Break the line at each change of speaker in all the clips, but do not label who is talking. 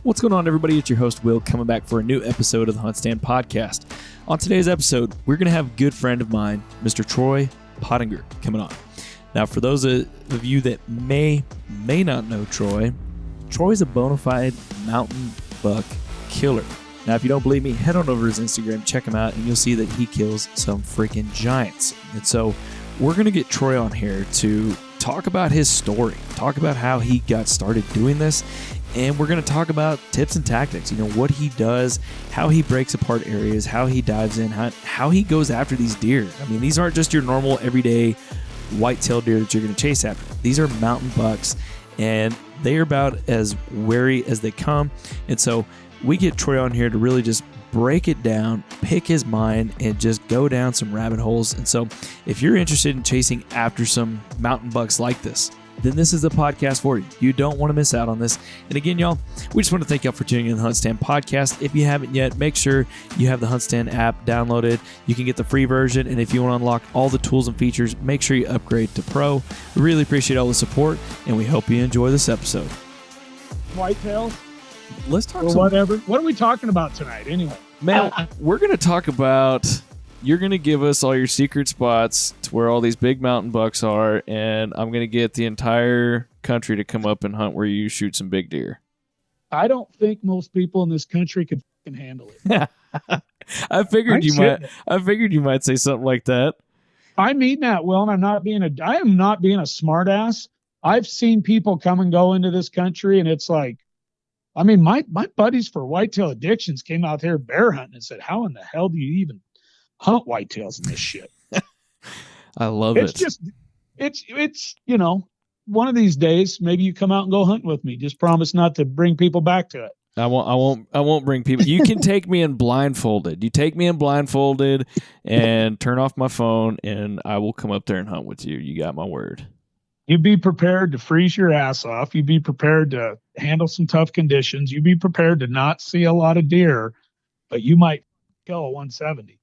What's going on, everybody? It's your host, Will, coming back for a new episode of the HuntStand podcast. On today's episode, we're going to have a good friend of mine, Mr. Troy Pottenger, coming on. Now, for those of you that may not know Troy's a bona fide mountain buck killer. Now, if you don't believe me, head on over to his Instagram, check him out, and you'll see that he kills some freaking giants. And so we're going to get Troy on here to talk about his story, talk about how he got started doing this, and we're going to talk about tips and tactics, what he does, how he breaks apart areas, how he dives in, how he goes after these deer. I mean, these aren't just your normal everyday whitetail deer that you're going to chase after. These are mountain bucks, and they are about as wary as they come. And so we get Troy on here to really just break it down, pick his mind, and just go down some rabbit holes. And so if you're interested in chasing after some mountain bucks like this, then this is the podcast for you. You don't want to miss out on this. And again, y'all, we just want to thank y'all for tuning in to the HuntStand podcast. If you haven't yet, make sure you have the HuntStand app downloaded. You can get the free version. And if you want to unlock all the tools and features, make sure you upgrade to Pro. We really appreciate all the support, and we hope you enjoy this episode.
Whitetails?
Let's talk
or whatever. What are we talking about tonight anyway?
Man, we're going to talk about... You're going to give us all your secret spots to where all these big mountain bucks are, and I'm going to get the entire country to come up and hunt where you shoot some big deer.
I don't think most people in this country could fucking handle it.
I figured you might say something like that. I
mean that, Will, and I am not being a smart ass. I've seen people come and go into this country, and it's like, I mean, my buddies for whitetail addictions came out here bear hunting and said, how in the hell do you even hunt whitetails in this shit?
I love it.
It's one of these days maybe you come out and go hunting with me. Just promise not to bring people back to it.
I won't bring people. You can take me in blindfolded. You take me in blindfolded and turn off my phone, and I will come up there and hunt with you. You got my word.
You be prepared to freeze your ass off. You be prepared to handle some tough conditions. You be prepared to not see a lot of deer, but you might kill a 170.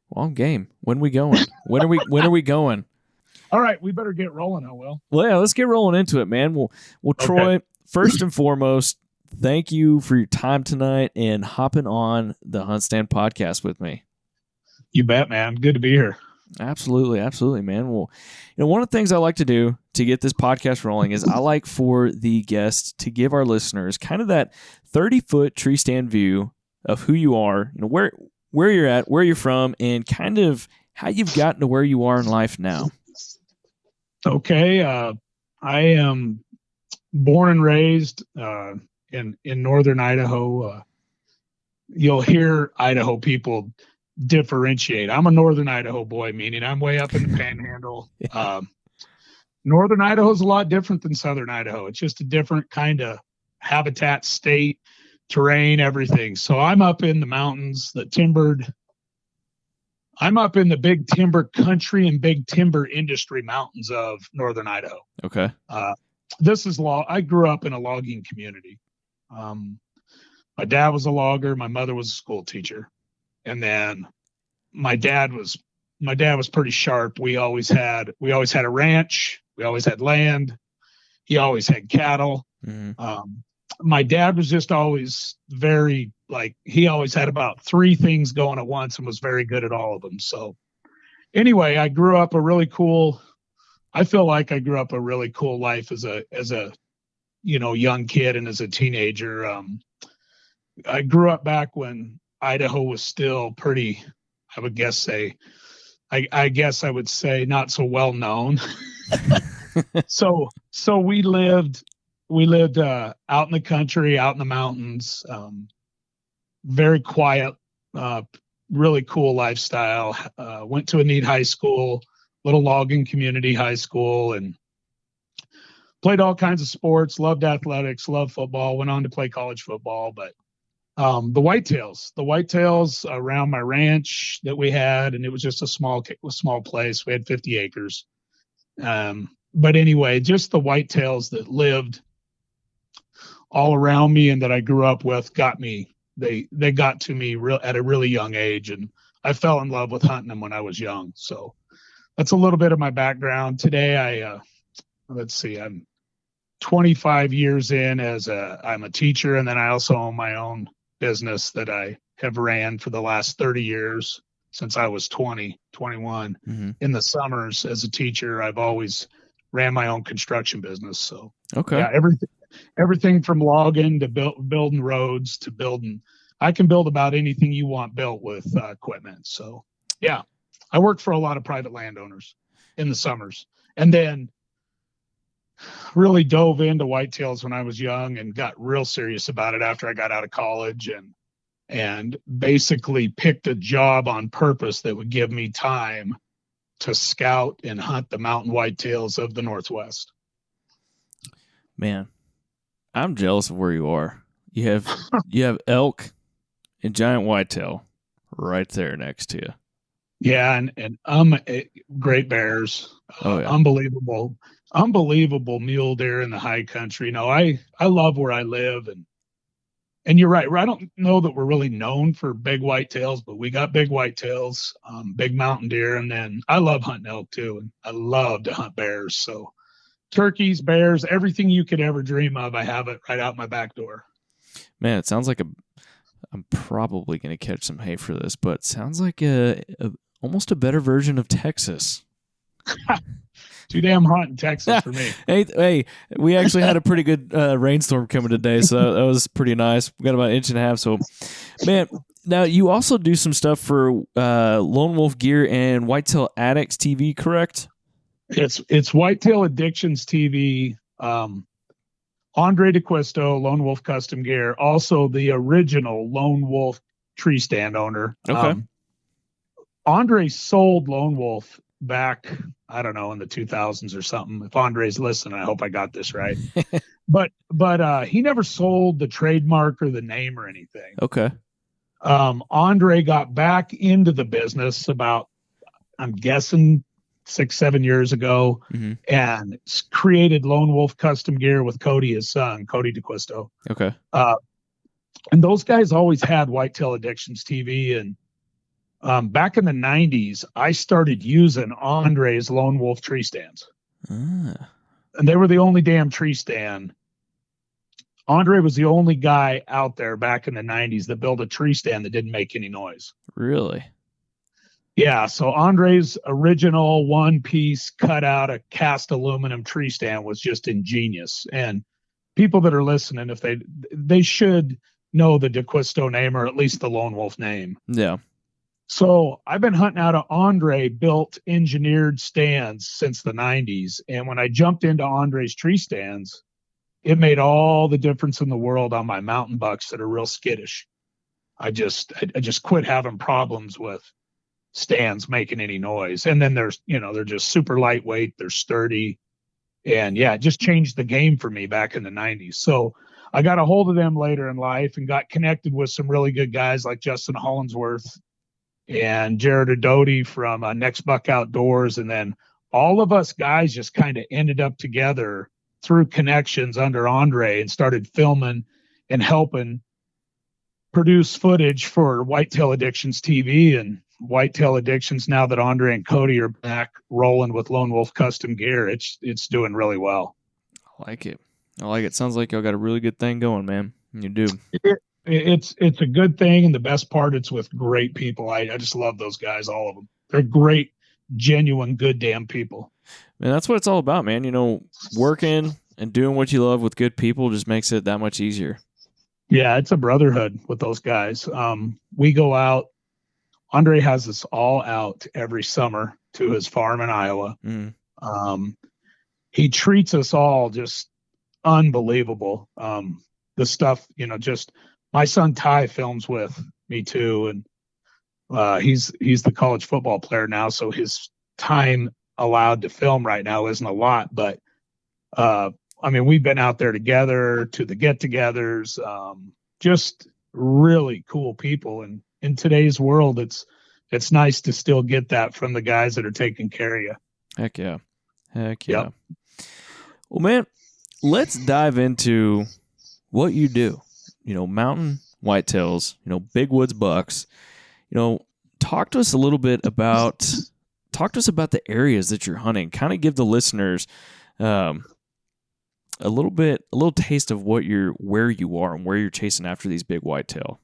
Well, I'm game. When we going? When are we going?
All right, we better get rolling, I will.
Well, yeah, let's get rolling into it, man. Well, Troy, okay. First and foremost, thank you for your time tonight and hopping on the HuntStand podcast with me.
You bet, man. Good to be here.
Absolutely, man. Well, one of the things I like to do to get this podcast rolling is I like for the guests to give our listeners kind of that 30-foot tree stand view of who you are, where you're at, where you're from, and kind of how you've gotten to where you are in life now.
Okay. I am born and raised in northern Idaho. You'll hear Idaho people differentiate. I'm a northern Idaho boy, meaning I'm way up in the panhandle. Northern Idaho is a lot different than southern Idaho. It's just a different kind of habitat, state, terrain, everything. So I'm up in the mountains, I'm up in the big timber country and big timber industry mountains of northern Idaho.
Okay.
I grew up in a logging community. My dad was a logger. My mother was a school teacher. And then my dad was pretty sharp. We always had a ranch. We always had land. He always had cattle. Mm-hmm. My dad was just always very, he always had about 3 things going at once and was very good at all of them. So anyway, I feel like I grew up a really cool life as a young kid and as a teenager. I grew up back when Idaho was still pretty, I guess I would say not so well known. So we lived out in the country, out in the mountains, very quiet, really cool lifestyle. Went to a neat high school, little logging community high school, and played all kinds of sports, loved athletics, loved football, went on to play college football. But the whitetails around my ranch that we had, and it was just a small place. We had 50 acres. But anyway, just the whitetails that lived all around me and that I grew up with they got to me at a really young age, and I fell in love with hunting them when I was young. So that's a little bit of my background. Today I'm 25 years in I'm a teacher, and then I also own my own business that I have ran for the last 30 years since I was 21.
Mm-hmm.
In the summers as a teacher, I've always ran my own construction business. So
Okay.
yeah, everything from logging to building roads to building. I can build about anything you want built with equipment. So yeah, I work for a lot of private landowners in the summers, and then really dove into whitetails when I was young and got real serious about it after I got out of college, and basically picked a job on purpose that would give me time to scout and hunt the mountain whitetails of the Northwest.
Man, I'm jealous of where you are. You have elk and giant whitetail right there next to you.
Yeah, and great bears,
Oh yeah.
unbelievable mule deer in the high country. No, I love where I live, and you're right. I don't know that we're really known for big whitetails, but we got big whitetails, big mountain deer, and then I love hunting elk too, and I love to hunt bears. So turkeys, bears, everything you could ever dream of, I have it right out my back door.
Man, it sounds like I'm probably going to catch some hay for this, but it sounds like almost a better version of Texas.
Too damn hot in Texas for me.
Hey, we actually had a pretty good rainstorm coming today, so that was pretty nice. We got about 1.5 inches. So, man, now you also do some stuff for Lone Wolf Gear and Whitetail Addicts TV, correct?
It's Whitetail Addictions TV. Andre DeQuisto, Lone Wolf Custom Gear, also the original Lone Wolf tree stand owner.
Okay.
Andre sold Lone Wolf back, I don't know, in the 2000s or something. If Andre's listening, I hope I got this right. but he never sold the trademark or the name or anything.
Okay.
Andre got back into the business about, I'm guessing, 6-7 years ago,
mm-hmm.
and created Lone Wolf Custom Gear with Cody, his son, Cody DeQuisto.
Okay.
And those guys always had Whitetail Addictions TV. And back in the 90s, I started using Andre's Lone Wolf tree stands. And they were the only damn tree stand. Andre was the only guy out there back in the 90s that built a tree stand that didn't make any noise.
Really?
Yeah, so Andre's original one-piece cut out of cast aluminum tree stand was just ingenious. And people that are listening, if they should know the DeQuisto name, or at least the Lone Wolf name.
Yeah.
So I've been hunting out of Andre built engineered stands since the 90s. And when I jumped into Andre's tree stands, it made all the difference in the world on my mountain bucks that are real skittish. I just quit having problems with stands making any noise. And then they're just super lightweight, they're sturdy, and yeah, it just changed the game for me back in the 90s. So I got a hold of them later in life and got connected with some really good guys like Justin Hollinsworth and Jared Adoti from Next Buck Outdoors. And then all of us guys just kind of ended up together through connections under Andre and started filming and helping produce footage for Whitetail Addictions TV. And Whitetail Addictions, now that Andre and Cody are back rolling with Lone Wolf Custom Gear, it's doing really well.
I like it. Sounds like y'all got a really good thing going, man. You do.
It's a good thing, and the best part, it's with great people. I just love those guys, all of them. They're great, genuine, good damn people.
Man, that's what it's all about, man. Working and doing what you love with good people just makes it that much easier.
Yeah, it's a brotherhood with those guys. We go out. Andre has us all out every summer to his farm in Iowa.
Mm.
He treats us all just unbelievable. The stuff, just my son Ty films with me too. And he's the college football player now. So his time allowed to film right now isn't a lot, but we've been out there together to the get-togethers, just really cool people. And in today's world, it's nice to still get that from the guys that are taking care of you.
Heck yeah.
Yep.
Well, man, let's dive into what you do. Mountain whitetails, big woods bucks. Talk to us a little bit about the areas that you're hunting. Kind of give the listeners a little taste of where you are and where you're chasing after these big whitetail.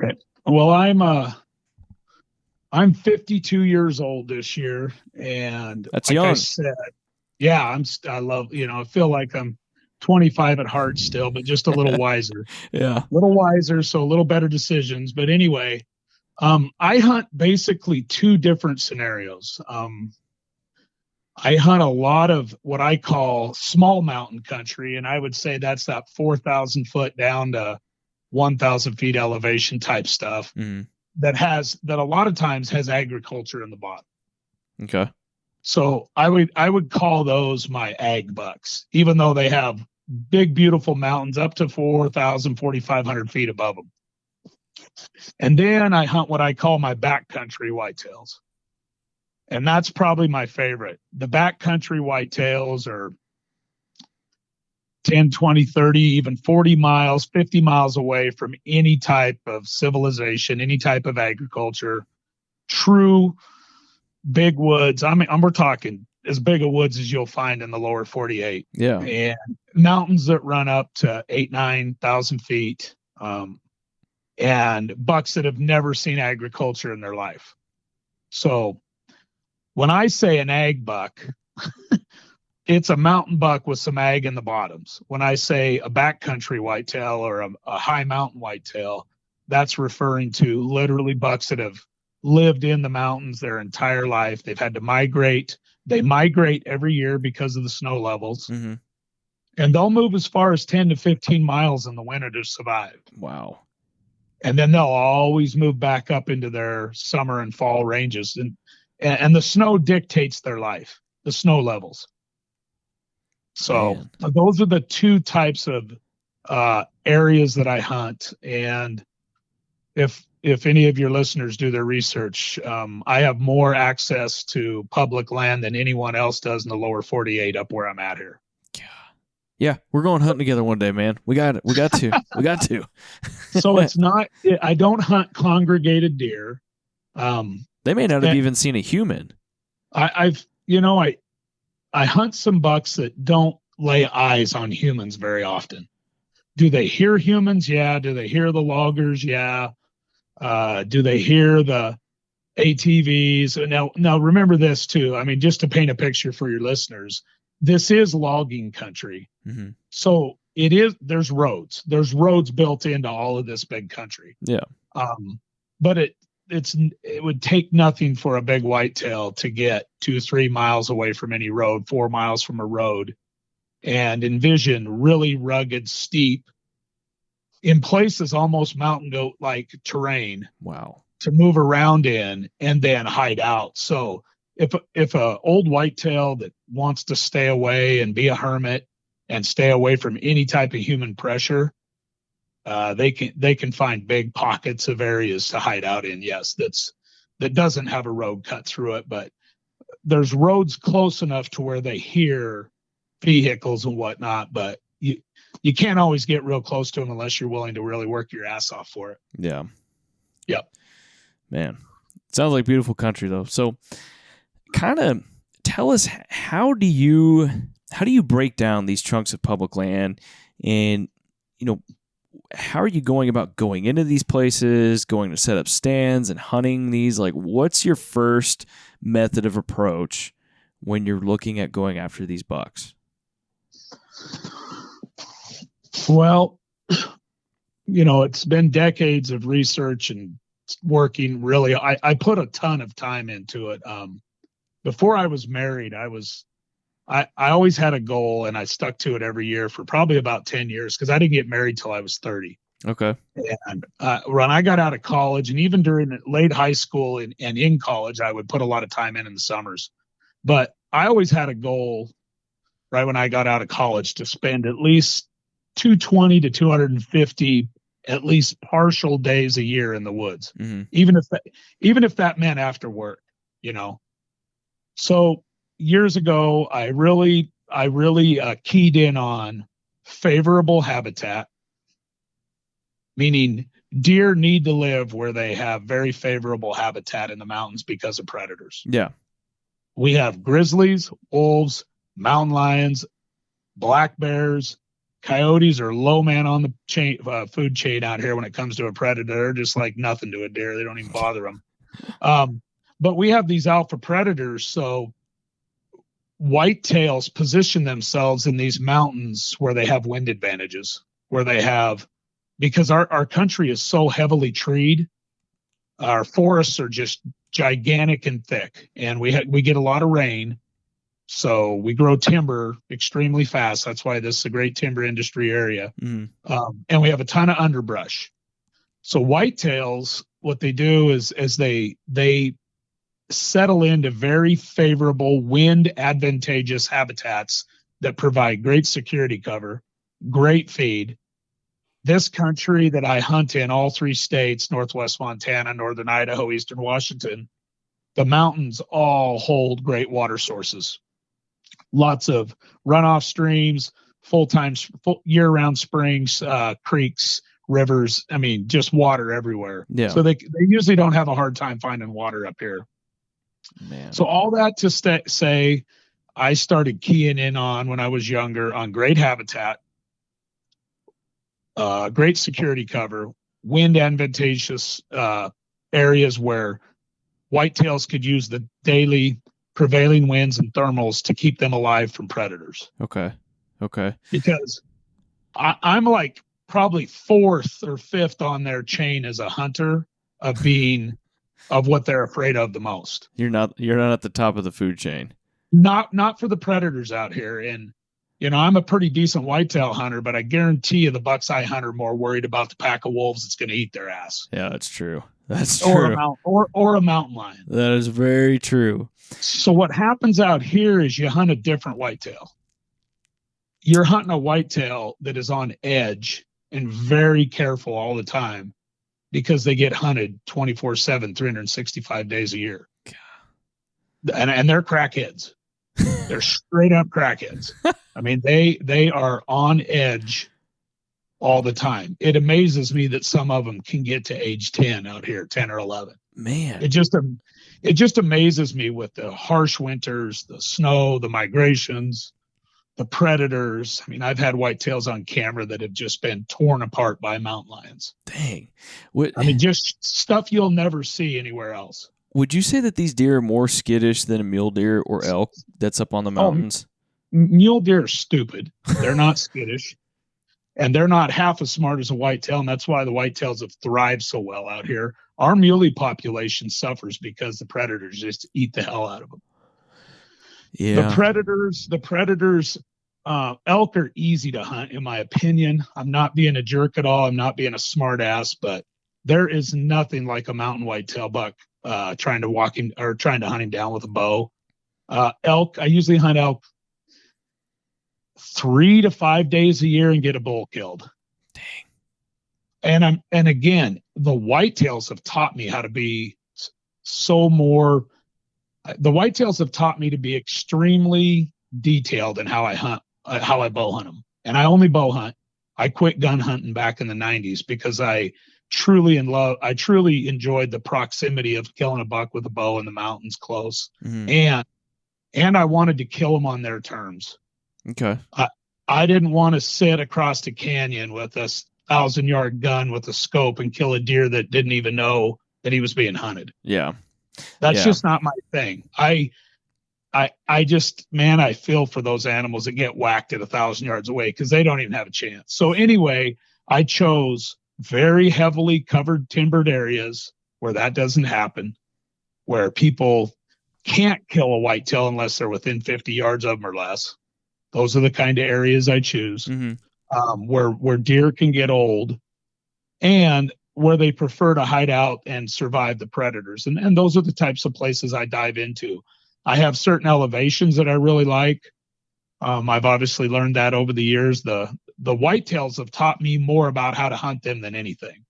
Okay. Well, I'm 52 years old this year, and
That's
like
young.
I said, yeah, I love, I feel like I'm 25 at heart still, but just a little wiser,
Yeah.
so a little better decisions. But anyway, I hunt basically two different scenarios. I hunt a lot of what I call small mountain country, and I would say that's that 4,000 foot down to 1,000 feet elevation type stuff.
Mm-hmm.
That a lot of times has agriculture in the bottom.
Okay.
So I would call those my ag bucks, even though they have big, beautiful mountains up to 4,000, 4,500 feet above them. And then I hunt what I call my backcountry whitetails. And that's probably my favorite. The backcountry whitetails are 10, 20, 30, even 40 miles, 50 miles away from any type of civilization, any type of agriculture, true big woods. We're talking as big a woods as you'll find in the lower 48.
Yeah.
And mountains that run up to 8,000-9,000 feet, and bucks that have never seen agriculture in their life. So when I say an ag buck, it's a mountain buck with some ag in the bottoms. When I say a backcountry whitetail or a high mountain whitetail, that's referring to literally bucks that have lived in the mountains their entire life. They've had to migrate. They migrate every year because of the snow levels.
Mm-hmm.
And they'll move as far as 10 to 15 miles in the winter to survive.
Wow.
And then they'll always move back up into their summer and fall ranges. And the snow dictates their life, the snow levels. So those are the two types of areas that I hunt. And if any of your listeners do their research, I have more access to public land than anyone else does in the lower 48 up where I'm at here.
Yeah, we're going hunting together one day, man. We got to.
So I don't hunt congregated deer.
They may not have even seen a human.
I hunt some bucks that don't lay eyes on humans very often. Do they hear humans? Yeah. Do they hear the loggers? Yeah. Do they hear the ATVs? Now remember this too. I mean, just to paint a picture for your listeners, this is logging country. Mm-hmm. So there's roads built into all of this big country.
Yeah.
But it would take nothing for a big whitetail to get 2-3 miles away from any road, 4 miles from a road, and envision really rugged, steep, in places almost mountain goat like terrain.
Wow.
To move around in and then hide out. So if a old whitetail that wants to stay away and be a hermit and stay away from any type of human pressure, they can find big pockets of areas to hide out in. Yes, that doesn't have a road cut through it, but there's roads close enough to where they hear vehicles and whatnot. But you can't always get real close to them unless you're willing to really work your ass off for it.
Yeah.
Yep.
Man, sounds like beautiful country though. So, kind of tell us how do you break down these chunks of public land, and how are you going about going into these places, going to set up stands and hunting these? Like, what's your first method of approach when you're looking at going after these bucks?
Well, it's been decades of research and working really. I put a ton of time into it. Before I was married, I always had a goal, and I stuck to it every year for probably about 10 years because I didn't get married till I was 30.
Okay.
And when I got out of college, and even during late high school and in college, I would put a lot of time in the summers. But I always had a goal right when I got out of college to spend at least 220 to 250 at least partial days a year in the woods, mm-hmm. even if that meant after work, So years ago, I really keyed in on favorable habitat, meaning deer need to live where they have very favorable habitat in the mountains because of predators.
Yeah.
We have grizzlies, wolves, mountain lions, black bears. Coyotes are low man on the chain, food chain out here when it comes to a predator. They're just like nothing to a deer. They don't even bother them. But we have these alpha predators, so whitetails position themselves in these mountains where they have wind advantages, because our country is so heavily treed. Our forests are just gigantic and thick, and we get a lot of rain. So we grow timber extremely fast. That's why this is a great timber industry area. And we have a ton of underbrush. So whitetails, what they do is they settle into very favorable wind advantageous habitats that provide great security cover, great feed. This country that I hunt in, all 3 states, Northwest Montana, Northern Idaho, Eastern Washington, the mountains all hold great water sources. Lots of runoff streams, full year-round springs, creeks, rivers. I mean, just water everywhere.
Yeah.
So they usually don't have a hard time finding water up here.
Man.
So all that to say, I started keying in on when I was younger on great habitat, great security cover, wind advantageous areas where whitetails could use the daily prevailing winds and thermals to keep them alive from predators.
Okay.
Because I'm like probably 4th or 5th on their chain as a hunter of what they're afraid of the most.
You're not at the top of the food chain.
Not for the predators out here. And I'm a pretty decent whitetail hunter, but I guarantee you the bucks I hunt are more worried about the pack of wolves that's going to eat their ass.
Yeah, that's true. That's true.
Or a mountain lion.
That is very true.
So what happens out here is you hunt a different whitetail. You're hunting a whitetail that is on edge and very careful all the time because they get hunted 24/7, 365 days a year. And they're crackheads. They're straight up crackheads. I mean, they are on edge all the time. It amazes me that some of them can get to age 10 out here, 10 or 11.
Man,
it just amazes me with the harsh winters, the snow, the migrations, the predators. I mean, I've had whitetails on camera that have just been torn apart by mountain lions.
Dang.
I mean, just stuff you'll never see anywhere else.
Would you say that these deer are more skittish than a mule deer or elk that's up on the mountains?
Mule deer are stupid. They're not skittish. And they're not half as smart as a whitetail, and that's why the whitetails have thrived so well out here. Our muley population suffers because the predators just eat the hell out of them.
Yeah.
The predators, elk are easy to hunt, in my opinion. I'm not being a jerk at all. I'm not being a smart ass, but there is nothing like a mountain whitetail buck trying to hunt him down with a bow. Elk, I usually hunt elk 3 to 5 days a year and get a bull killed.
Dang.
And again, the whitetails have taught me how to be the whitetails have taught me to be extremely detailed in how I bow hunt them. And I only bow hunt. I quit gun hunting back in the 90s because I truly enjoyed the proximity of killing a buck with a bow in the mountains close. Mm-hmm. And I wanted to kill them on their terms.
Okay.
I didn't want to sit across a canyon with a 1,000-yard gun with a scope and kill a deer that didn't even know that he was being hunted.
Yeah.
That's just not my thing. I feel for those animals that get whacked at 1,000 yards away because they don't even have a chance. So anyway, I chose very heavily covered timbered areas where that doesn't happen, where people can't kill a whitetail unless they're within 50 yards of them or less. Those are the kind of areas I choose. Mm-hmm. Where deer can get old and where they prefer to hide out and survive the predators. And those are the types of places I dive into. I have certain elevations that I really like. I've obviously learned that over the years. The whitetails have taught me more about how to hunt them than anything.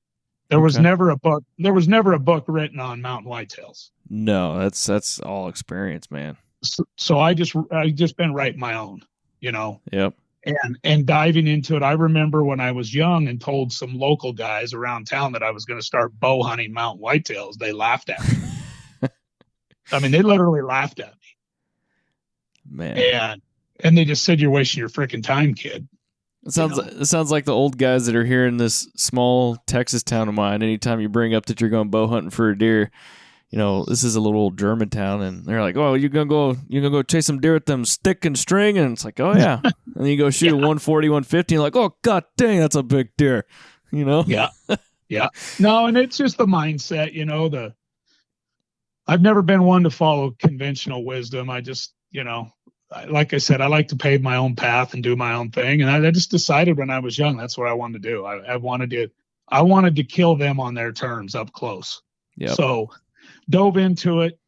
There was never a book written on mountain whitetails.
No, that's all experience, man.
So I just been writing my own,
Yep.
And diving into it. I remember when I was young and told some local guys around town that I was going to start bow hunting mountain whitetails. They laughed at me. I mean, they literally laughed at me.
Man.
And they just said, you're wasting your freaking time, kid.
It sounds like the old guys that are here in this small Texas town of mine. Anytime you bring up that you're going bow hunting for a deer, this is a little old German town, and they're like, "Oh, you're gonna go chase some deer with them stick and string," and it's like, "Oh yeah," and then you go shoot a 140, 150, and like, "Oh god dang, that's a big deer,"
Yeah, yeah. No, and it's just the mindset, I've never been one to follow conventional wisdom. I just, like I said, I like to pave my own path and do my own thing. And I just decided when I was young, that's what I wanted to do. I wanted to kill them on their terms up close.
Yep.
So dove into it.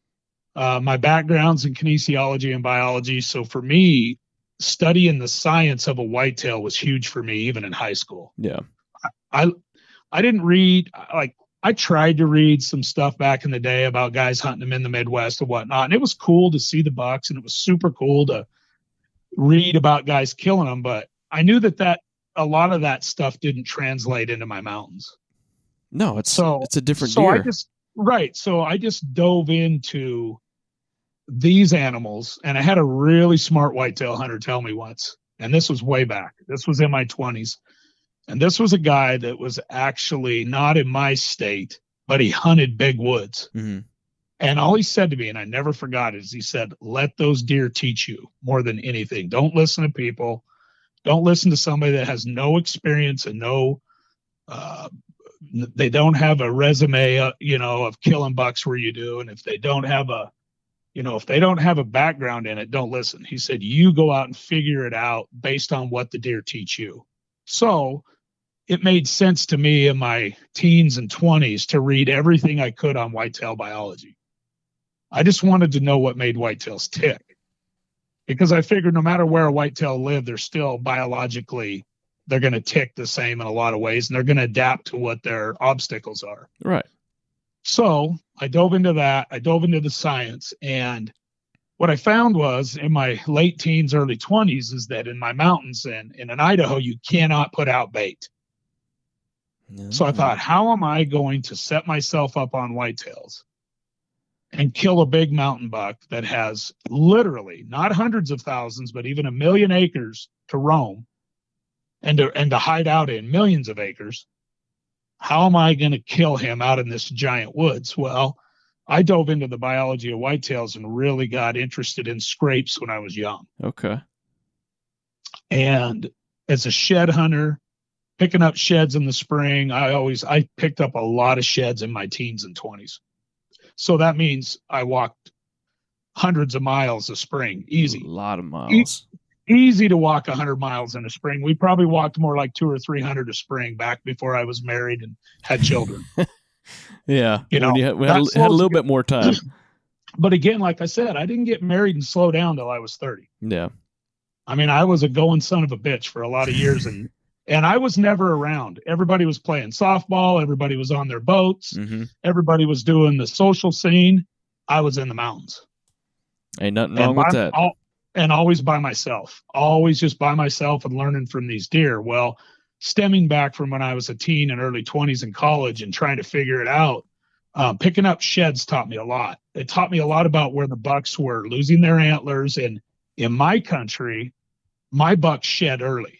My background's in kinesiology and biology. So for me, studying the science of a whitetail was huge for me, even in high school.
Yeah.
I didn't read, I tried to read some stuff back in the day about guys hunting them in the Midwest and whatnot. And it was cool to see the bucks, and it was super cool to read about guys killing them. But I knew that a lot of that stuff didn't translate into my mountains.
No, it's a different deer.
So I just dove into these animals, and I had a really smart whitetail hunter tell me once, and this was way back. This was in my 20s. And this was a guy that was actually not in my state, but he hunted big woods.
Mm-hmm.
And all he said to me, and I never forgot it, is he said, let those deer teach you more than anything. Don't listen to people. Don't listen to somebody that has no experience and they don't have a resume, of killing bucks where you do. And if they don't have a background in it, don't listen. He said, you go out and figure it out based on what the deer teach you. So it made sense to me in my teens and 20s to read everything I could on whitetail biology. I just wanted to know what made whitetails tick, because I figured no matter where a whitetail lived, they're still biologically, they're going to tick the same in a lot of ways, and they're going to adapt to what their obstacles are.
Right.
So I dove into that. I dove into the science, and what I found was in my late teens, early 20s, is that in my mountains and in Idaho, you cannot put out bait. No. So I thought, how am I going to set myself up on whitetails and kill a big mountain buck that has literally not hundreds of thousands, but even 1 million acres to roam and to hide out in millions of acres? How am I going to kill him out in this giant woods? Well, I dove into the biology of whitetails and really got interested in scrapes when I was young.
Okay.
And as a shed hunter, picking up sheds in the spring, I picked up a lot of sheds in my teens and 20s. So that means I walked hundreds of miles a spring, easy.
A lot of miles.
Easy to walk 100 miles in a spring. We probably walked more like 200 or 300 a spring back before I was married and had children.
Yeah. We had a little bit more time.
But again, like I said, I didn't get married and slow down till I was 30.
Yeah.
I mean, I was a going son of a bitch for a lot of years, and I was never around. Everybody was playing softball. Everybody was on their boats.
Mm-hmm.
Everybody was doing the social scene. I was in the mountains.
Ain't nothing wrong with that.
And always by myself, always just by myself and learning from these deer. Well, stemming back from when I was a teen and early 20s in college and trying to figure it out, picking up sheds taught me a lot. It taught me a lot about where the bucks were losing their antlers. And in my country, my bucks shed early.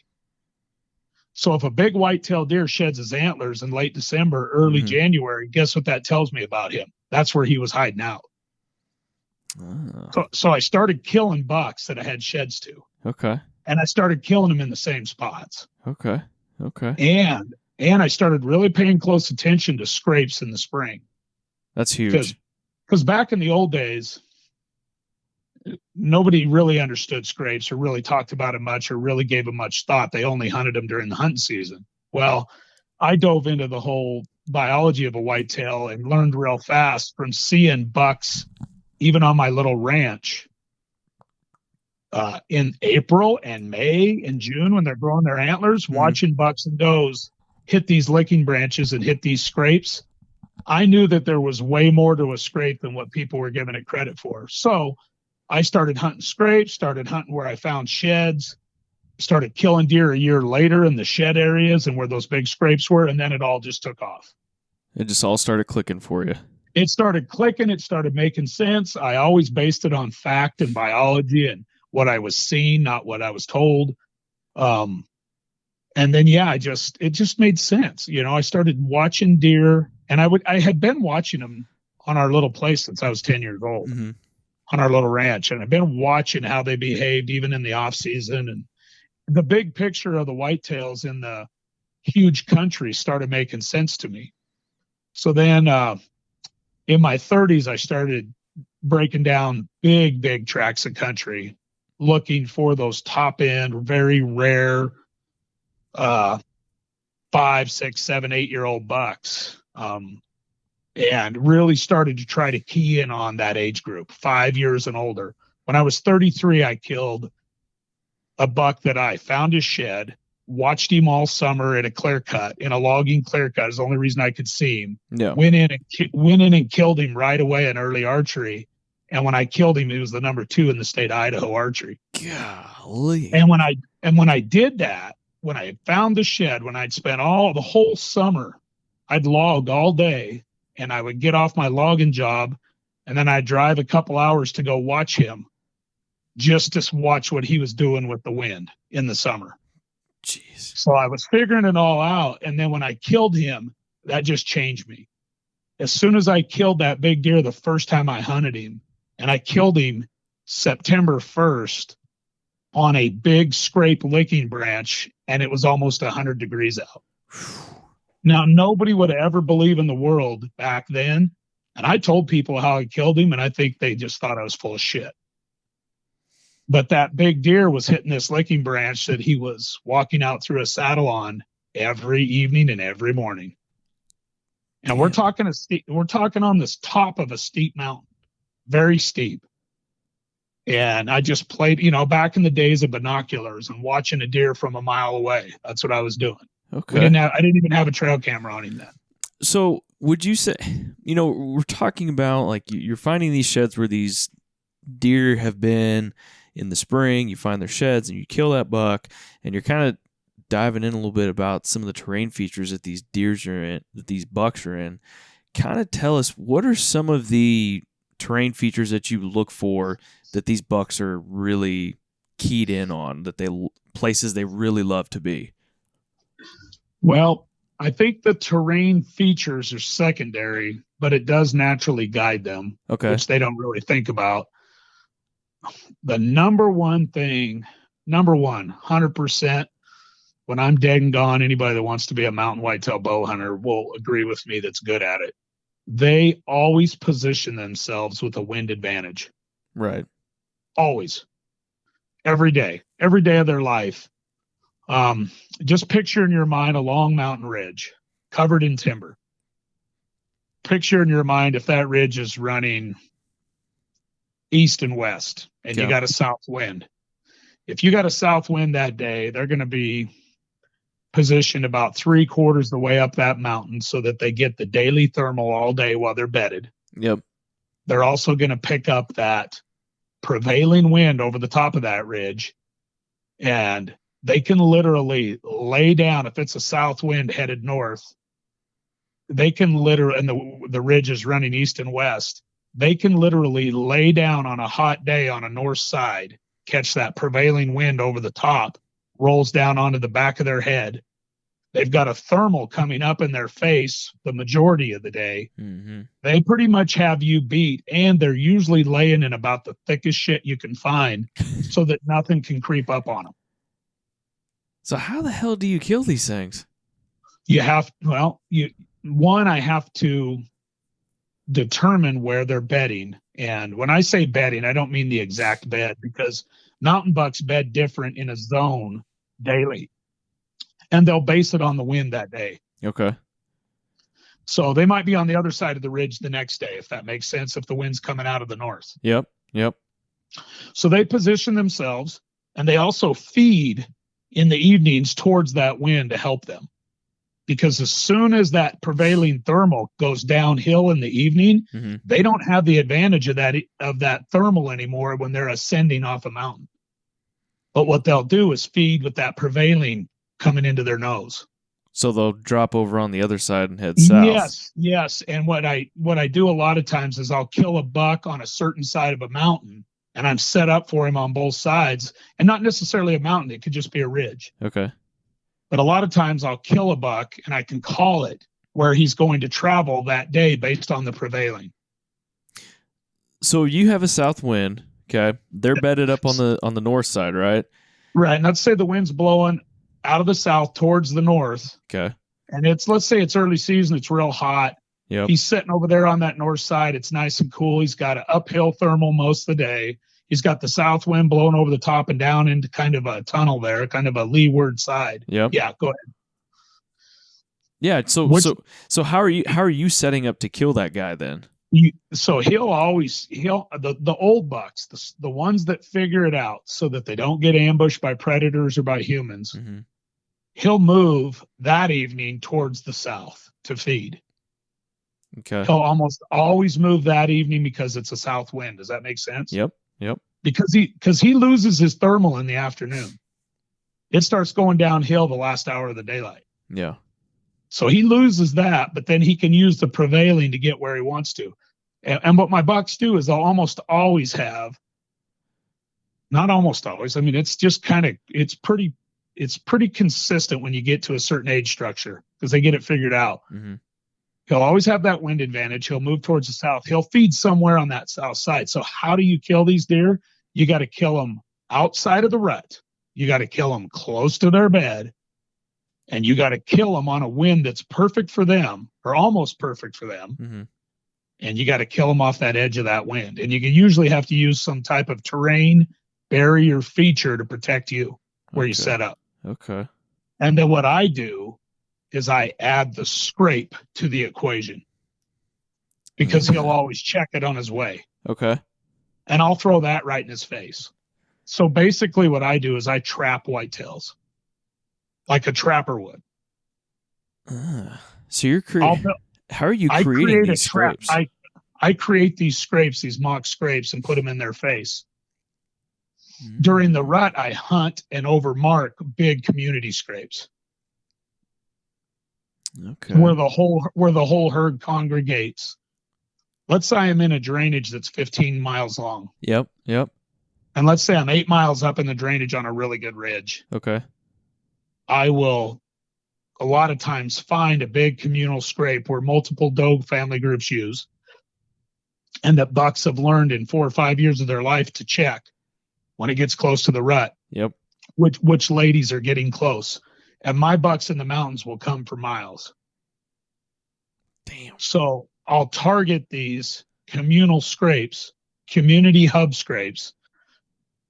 So if a big whitetail deer sheds his antlers in late December, early January, guess what that tells me about him? That's where he was hiding out. So I started killing bucks that I had sheds to.
Okay.
And I started killing them in the same spots.
Okay.
And I started really paying close attention to scrapes in the spring.
That's huge.
Because back in the old days, nobody really understood scrapes or really talked about it much or really gave them much thought. They only hunted them during the hunting season. Well, I dove into the whole biology of a whitetail and learned real fast from seeing bucks even on my little ranch in April and May and June when they're growing their antlers, watching bucks and does hit these licking branches and hit these scrapes. I knew that there was way more to a scrape than what people were giving it credit for. So I started hunting scrapes, started hunting where I found sheds, started killing deer a year later in the shed areas and where those big scrapes were, and then it all just took off.
It just all started clicking for you.
It started clicking. It started making sense. I always based it on fact and biology and what I was seeing, not what I was told. And then, yeah, it just made sense. I started watching deer, and I had been watching them on our little place since I was 10 years old,
Mm-hmm.
on our little ranch. And I've been watching how they behaved even in the off season. And the big picture of the whitetails in the huge country started making sense to me. So then, in my 30s, I started breaking down big tracts of country, looking for those top end, very rare, 5, 6, 7, 8-year-old bucks. And really started to try to key in on that age group, 5 years and older. When I was 33, I killed a buck that I found his shed, watched him all summer in a logging clear cut is the only reason I could see him.
Yeah.
Went in and killed him right away in early archery. And when I killed him, he was the number 2 in the state of Idaho archery.
Golly.
And when I did that, when I found the shed, when I'd spent the whole summer, I'd log all day, and I would get off my logging job, and then I'd drive a couple hours to go watch him, just to watch what he was doing with the wind in the summer.
Jeez.
So I was figuring it all out. And then when I killed him, that just changed me. As soon as I killed that big deer the first time I hunted him, and I killed him September 1st on a big scrape licking branch, and it was almost 100 degrees out. Now, nobody would ever believe in the world back then. And I told people how I killed him, and I think they just thought I was full of shit. But that big deer was hitting this licking branch that he was walking out through a saddle on every evening and every morning. And we're talking on this top of a steep mountain, very steep. And I just played, back in the days of binoculars and watching a deer from a mile away. That's what I was doing.
Okay.
I didn't even have a trail camera on him then.
So would you say, we're talking about like you're finding these sheds where these deer have been in the spring, you find their sheds and you kill that buck, and you're kind of diving in a little bit about some of the terrain features that these that these bucks are in. Kind of tell us, what are some of the terrain features that you look for that these bucks are really keyed in on, places they really love to be?
Well, I think the terrain features are secondary, but it does naturally guide them, which they don't really think about. The number one, 100%, when I'm dead and gone, anybody that wants to be a mountain whitetail bow hunter will agree with me that's good at it. They always position themselves with a wind advantage.
Right.
Always. Every day of their life. Just picture in your mind a long mountain ridge covered in timber. Picture in your mind if that ridge is running east and west, and you got a south wind. If you got a south wind that day, they're going to be positioned about 3/4 the way up that mountain so that they get the daily thermal all day while they're bedded.
Yep.
They're also going to pick up that prevailing wind over the top of that ridge, and they can literally lay down. If it's a south wind headed north, they can literally, and the ridge is running east and west, they can literally lay down on a hot day on a north side, catch that prevailing wind over the top, rolls down onto the back of their head. They've got a thermal coming up in their face the majority of the day. Mm-hmm. They pretty much have you beat, and they're usually laying in about the thickest shit you can find so that nothing can creep up on them.
So how the hell do you kill these things?
I have to determine where they're bedding. And when I say bedding, I don't mean the exact bed, because mountain bucks bed different in a zone daily, and they'll base it on the wind that day.
Okay.
So they might be on the other side of the ridge the next day, if that makes sense, if the wind's coming out of the north.
Yep.
So they position themselves, and they also feed in the evenings towards that wind to help them. Because as soon as that prevailing thermal goes downhill in the evening, mm-hmm. they don't have the advantage of that thermal anymore when they're ascending off a mountain. But what they'll do is feed with that prevailing coming into their nose.
So they'll drop over on the other side and head south.
Yes. And what I do a lot of times is I'll kill a buck on a certain side of a mountain, and I'm set up for him on both sides, and not necessarily a mountain. It could just be a ridge.
Okay.
But a lot of times I'll kill a buck and I can call it where he's going to travel that day based on the prevailing.
So you have a south wind. Okay. They're bedded up on the north side, right?
Right. And let's say the wind's blowing out of the south towards the north.
Okay.
And let's say it's early season. It's real hot.
Yep.
He's sitting over there on that north side. It's nice and cool. He's got an uphill thermal most of the day. He's got the south wind blowing over the top and down into kind of a tunnel there, kind of a leeward side.
Yep.
Yeah, go ahead.
Yeah. So how are you setting up to kill that guy then?
So the old bucks, the ones that figure it out so that they don't get ambushed by predators or by humans,
Mm-hmm.
he'll move that evening towards the south to feed.
Okay.
He'll almost always move that evening because it's a south wind. Does that make sense?
Yep.
Because he loses his thermal in the afternoon. It starts going downhill the last hour of the daylight.
Yeah.
So he loses that, but then he can use the prevailing to get where he wants to. And what my bucks do is they'll almost always have, not almost always, I mean, it's just it's pretty consistent when you get to a certain age structure because they get it figured out.
Mm-hmm.
He'll always have that wind advantage. He'll move towards the south. He'll feed somewhere on that south side. So how do you kill these deer? You got to kill them outside of the rut. You got to kill them close to their bed. And you got to kill them on a wind that's perfect for them or almost perfect for them.
Mm-hmm.
And you got to kill them off that edge of that wind. And you can usually have to use some type of terrain barrier feature to protect you where you set up.
Okay.
And then what I do is I add the scrape to the equation because he'll always check it on his way.
Okay.
And I'll throw that right in his face. So basically what I do is I trap whitetails like a trapper would.
So you're creating, how are you creating these scrapes?
I create these scrapes, these mock scrapes, and put them in their face. During the rut, I hunt and overmark big community scrapes.
Okay.
Where the whole herd congregates. Let's say I'm in a drainage that's 15 miles long.
Yep.
And let's say I'm 8 miles up in the drainage on a really good ridge.
Okay.
I will a lot of times find a big communal scrape where multiple doe family groups use, and that bucks have learned in 4 or 5 years of their life to check when it gets close to the rut.
Yep.
Which ladies are getting close. And my bucks in the mountains will come for miles.
Damn.
So I'll target these communal scrapes, community hub scrapes.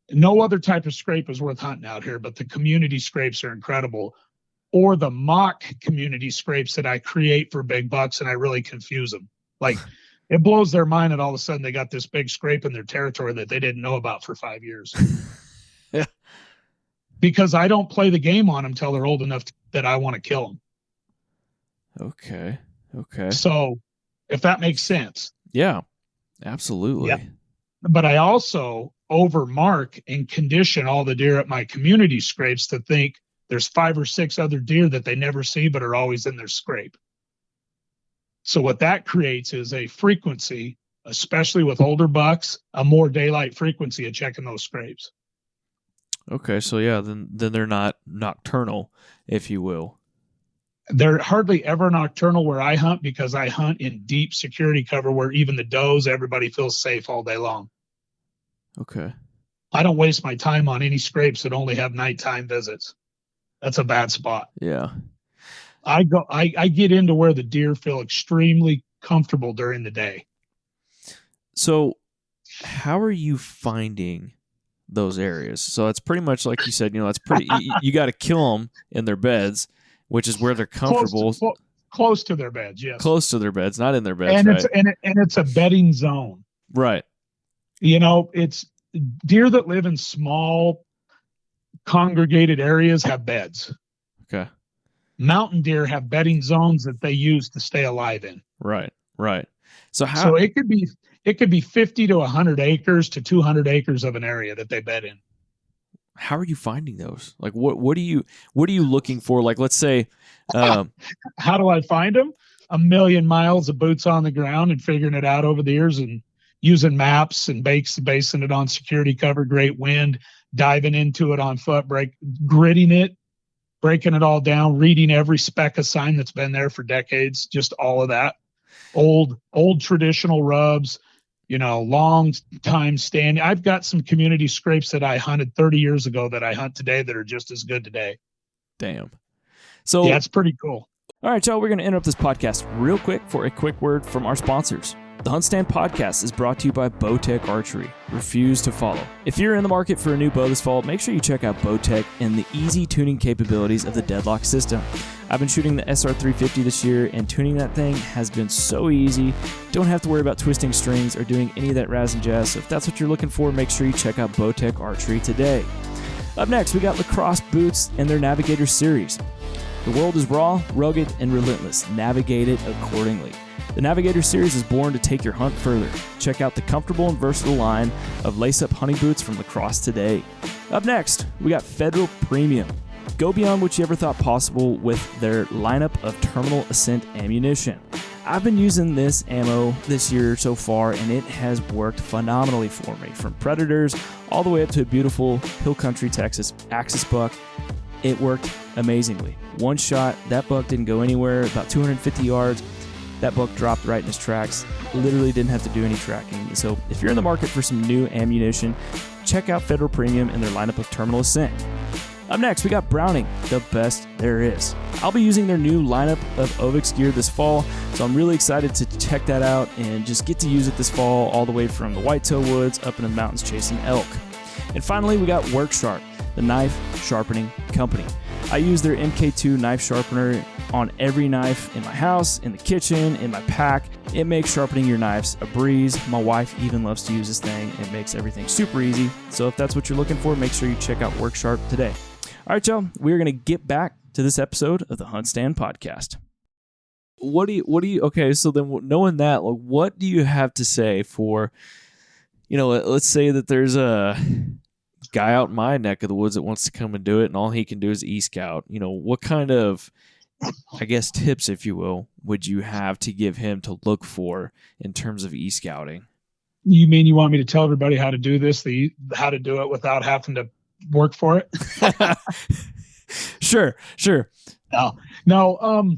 No other type of scrape is worth hunting out here, but the community scrapes are incredible. Or the mock community scrapes that I create for big bucks, and I really confuse them. Like, it blows their mind that all of a sudden they got this big scrape in their territory that they didn't know about for 5 years.
Yeah.
Because I don't play the game on them till they're old enough that I want to kill them.
Okay.
So if that makes sense.
Yeah, absolutely.
Yeah. But I also overmark and condition all the deer at my community scrapes to think there's 5 or 6 other deer that they never see but are always in their scrape. So what that creates is a frequency, especially with older bucks, a more daylight frequency of checking those scrapes.
Okay, so yeah, then they're not nocturnal, if you will.
They're hardly ever nocturnal where I hunt because I hunt in deep security cover where even the does, everybody feels safe all day long.
Okay.
I don't waste my time on any scrapes that only have nighttime visits. That's a bad spot.
Yeah.
I get into where the deer feel extremely comfortable during the day.
So how are you finding those areas? So it's pretty much like you said, that's pretty, you got to kill them in their beds, which is where they're comfortable.
Close to their beds, yes.
Close to their beds, not in their beds,
and
right?
It's a bedding zone.
Right.
It's deer that live in small congregated areas have beds.
Okay.
Mountain deer have bedding zones that they use to stay alive in.
Right. So
it could be 50 to 100 acres to 200 acres of an area that they bed in.
How are you finding those? Like, what are you looking for? Like, let's say,
how do I find them? 1,000,000 miles of boots on the ground and figuring it out over the years and using maps and basing it on security cover, great wind, diving into it on foot, gritting it, breaking it all down, reading every spec of sign that's been there for decades, just all of that. Old traditional rubs, long time standing. I've got some community scrapes that I hunted 30 years ago that I hunt today that are just as good today.
Damn. So
yeah, it's pretty cool.
All right, y'all, we're going to interrupt this podcast real quick for a quick word from our sponsors. The HuntStand podcast is brought to you by Bowtech Archery. Refuse to follow. If you're in the market for a new bow this fall, make sure you check out Bowtech and the easy tuning capabilities of the Deadlock system. I've been shooting the SR350 this year, and tuning that thing has been so easy. Don't have to worry about twisting strings or doing any of that razz and jazz. So if that's what you're looking for, make sure you check out Bowtech Archery today. Up next, we got Lacrosse Boots and their Navigator series. The world is raw, rugged, and relentless. Navigate it accordingly. The Navigator series is born to take your hunt further. Check out the comfortable and versatile line of lace-up hunting boots from Lacrosse today. Up next, we got Federal Premium. Go beyond what you ever thought possible with their lineup of Terminal Ascent ammunition. I've been using this ammo this year so far, and it has worked phenomenally for me. From Predators all the way up to a beautiful Hill Country, Texas Axis buck. It worked amazingly. One shot, that buck didn't go anywhere, about 250 yards. That buck dropped right in his tracks. Literally didn't have to do any tracking. So if you're in the market for some new ammunition, check out Federal Premium and their lineup of Terminal Ascent. Up next, we got Browning, the best there is. I'll be using their new lineup of Ovix gear this fall, so I'm really excited to check that out and just get to use it this fall all the way from the whitetail woods up in the mountains chasing elk. And finally, we got Worksharp, the knife sharpening company. I use their MK2 knife sharpener on every knife in my house, in the kitchen, in my pack. It makes sharpening your knives a breeze. My wife even loves to use this thing. It makes everything super easy. So if that's what you're looking for, make sure you check out Worksharp today. All right, y'all, we're going to get back to this episode of the HuntStand podcast. Okay, so then knowing that, like, what do you have to say for, let's say that there's a guy out in my neck of the woods that wants to come and do it, and all he can do is e-scout. What kind of, I guess, tips, if you will, would you have to give him to look for in terms of e-scouting?
You mean you want me to tell everybody how to do this, how to do it without having to work for it?
Sure.
No.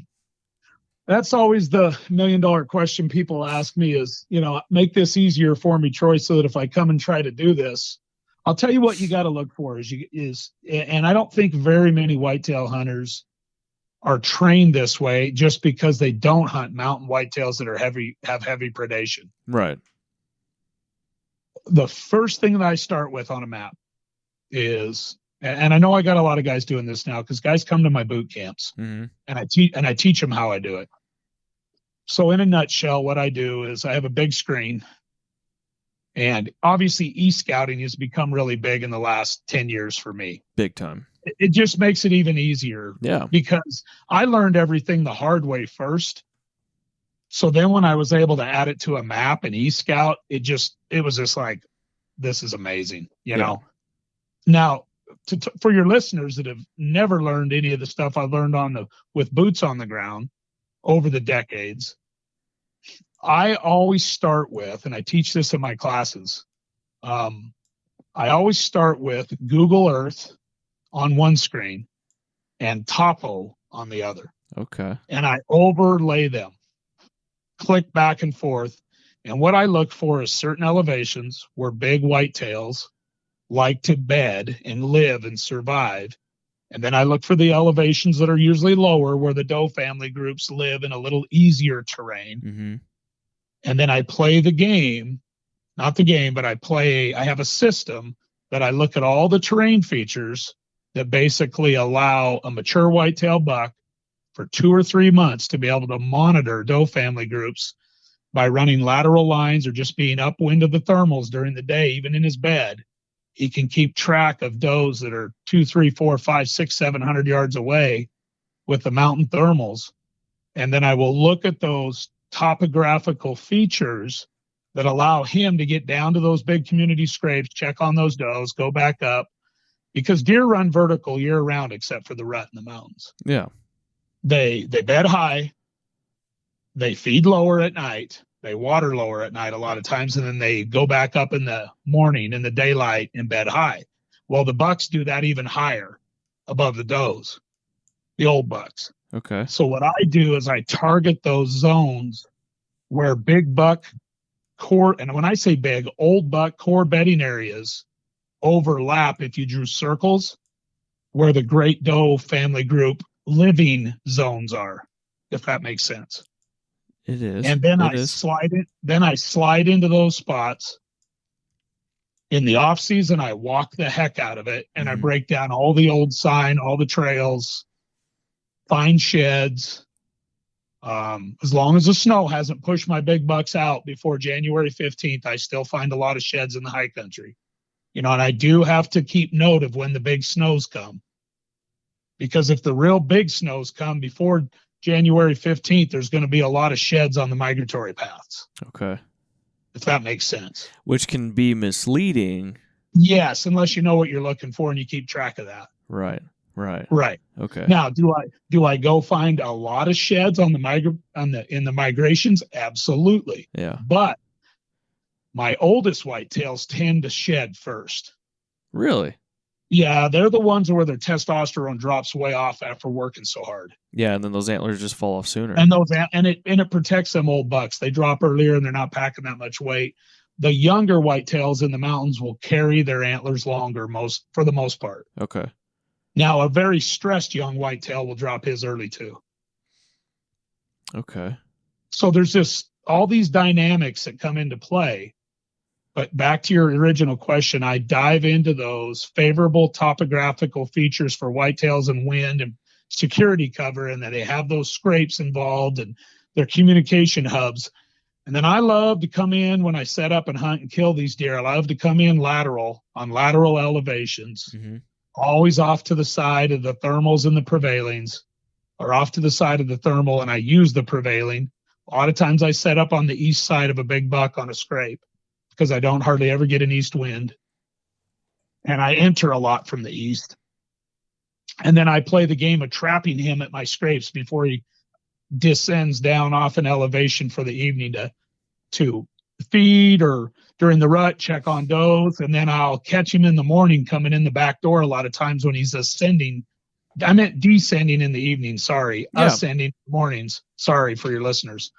That's always the $1 million question people ask me is, make this easier for me, Troy, so that if I come and try to do this, I'll tell you what you got to look for and I don't think very many whitetail hunters are trained this way just because they don't hunt mountain whitetails that have heavy predation.
Right.
The first thing that I start with on a map is, and I know I got a lot of guys doing this now because guys come to my boot camps,
mm-hmm.
and I teach them how I do it. So in a nutshell, what I do is I have a big screen, and obviously e-scouting has become really big in the last 10 years for me.
Big time.
It just makes it even easier.
Yeah.
Because I learned everything the hard way first. So then when I was able to add it to a map and e-scout, it was just like, this is amazing, you know? Now, for your listeners that have never learned any of the stuff I learned with boots on the ground over the decades, I always start with, and I teach this in my classes, I always start with Google Earth on one screen and Topo on the other.
Okay.
And I overlay them, click back and forth. And what I look for is certain elevations where big whitetails like to bed and live and survive. And then I look for the elevations that are usually lower where the doe family groups live in a little easier terrain.
Mm-hmm.
And then I play the game, not the game, but I have a system that I look at all the terrain features that basically allow a mature whitetail buck for 2 or 3 months to be able to monitor doe family groups by running lateral lines or just being upwind of the thermals during the day, even in his bed. He can keep track of does that are 2, 3, 4, 5, 6, 700 yards away with the mountain thermals. And then I will look at those topographical features that allow him to get down to those big community scrapes, check on those does, go back up, because deer run vertical year round except for the rut in the mountains.
Yeah.
They bed high, they feed lower at night, They water lower at night a lot of times, and then they go back up in the morning in the daylight and bed high. Well, the bucks do that even higher above the does, the old bucks.
Okay.
So what I do is I target those zones where big buck core, and when I say big, old buck core bedding areas overlap if you drew circles where the great doe family group living zones are, if that makes sense.
It is.
And then I slide into those spots. In the off season, I walk the heck out of it, and I break down all the old sign, all the trails, find sheds. As long as the snow hasn't pushed my big bucks out before January 15th, I still find a lot of sheds in the high country. And I do have to keep note of when the big snows come. Because if the real big snows come before January 15th, there's going to be a lot of sheds on the migratory paths.
Okay.
If that makes sense.
Which can be misleading.
Yes, unless you know what you're looking for and you keep track of that.
Right. Okay.
Now, do I go find a lot of sheds on in the migrations? Absolutely.
Yeah.
But my oldest whitetails tend to shed first.
Really?
Yeah, they're the ones where their testosterone drops way off after working so hard.
Yeah, and then those antlers just fall off sooner.
And it protects them old bucks. They drop earlier and they're not packing that much weight. The younger whitetails in the mountains will carry their antlers longer for the most part.
Okay.
Now, a very stressed young whitetail will drop his early too.
Okay.
So there's just all these dynamics that come into play. But back to your original question, I dive into those favorable topographical features for whitetails and wind and security cover, and that they have those scrapes involved and their communication hubs. And then I love to come in when I set up and hunt and kill these deer. I love to come in on lateral elevations, always off to the side of the thermals and the prevailings, or off to the side of the thermal, and I use the prevailing. A lot of times I set up on the east side of a big buck on a scrape, because I don't hardly ever get an east wind. And I enter a lot from the east. And then I play the game of trapping him at my scrapes before he descends down off an elevation for the evening to feed, or during the rut, check on does. And then I'll catch him in the morning coming in the back door a lot of times when he's ascending. I meant descending in the evening. Sorry. Yeah. Ascending mornings. Sorry for your listeners.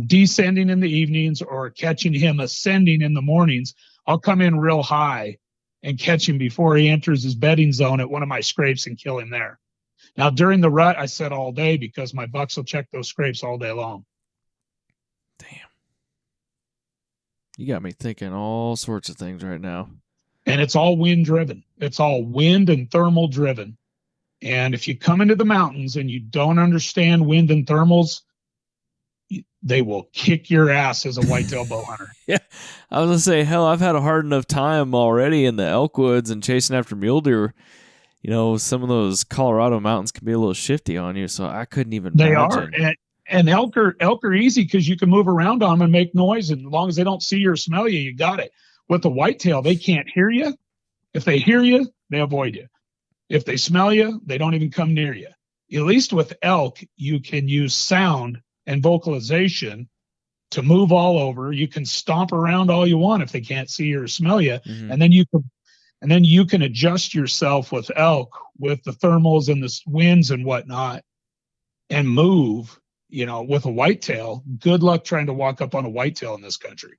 Descending in the evenings or catching him ascending in the mornings. I'll come in real high and catch him before he enters his bedding zone at one of my scrapes and kill him there. Now, during the rut, I set all day because my bucks will check those scrapes all day long.
Damn. You got me thinking all sorts of things right now.
And it's all wind driven. It's all wind and thermal driven. And if you come into the mountains and you don't understand wind and thermals, they will kick your ass as a whitetail bow hunter.
Yeah. I was going to say, hell, I've had a hard enough time already in the elk woods and chasing after mule deer. Some of those Colorado mountains can be a little shifty on you, so I couldn't even imagine.
They are. And elk are easy because you can move around on them and make noise. And as long as they don't see you or smell you, you got it. With the whitetail, they can't hear you. If they hear you, they avoid you. If they smell you, they don't even come near you. At least with elk, you can use sound and vocalization to move all over. You can stomp around all you want if they can't see you or smell you. And then you can adjust yourself with elk, with the thermals and the winds and whatnot, and move. With a whitetail, good luck trying to walk up on a whitetail in this country.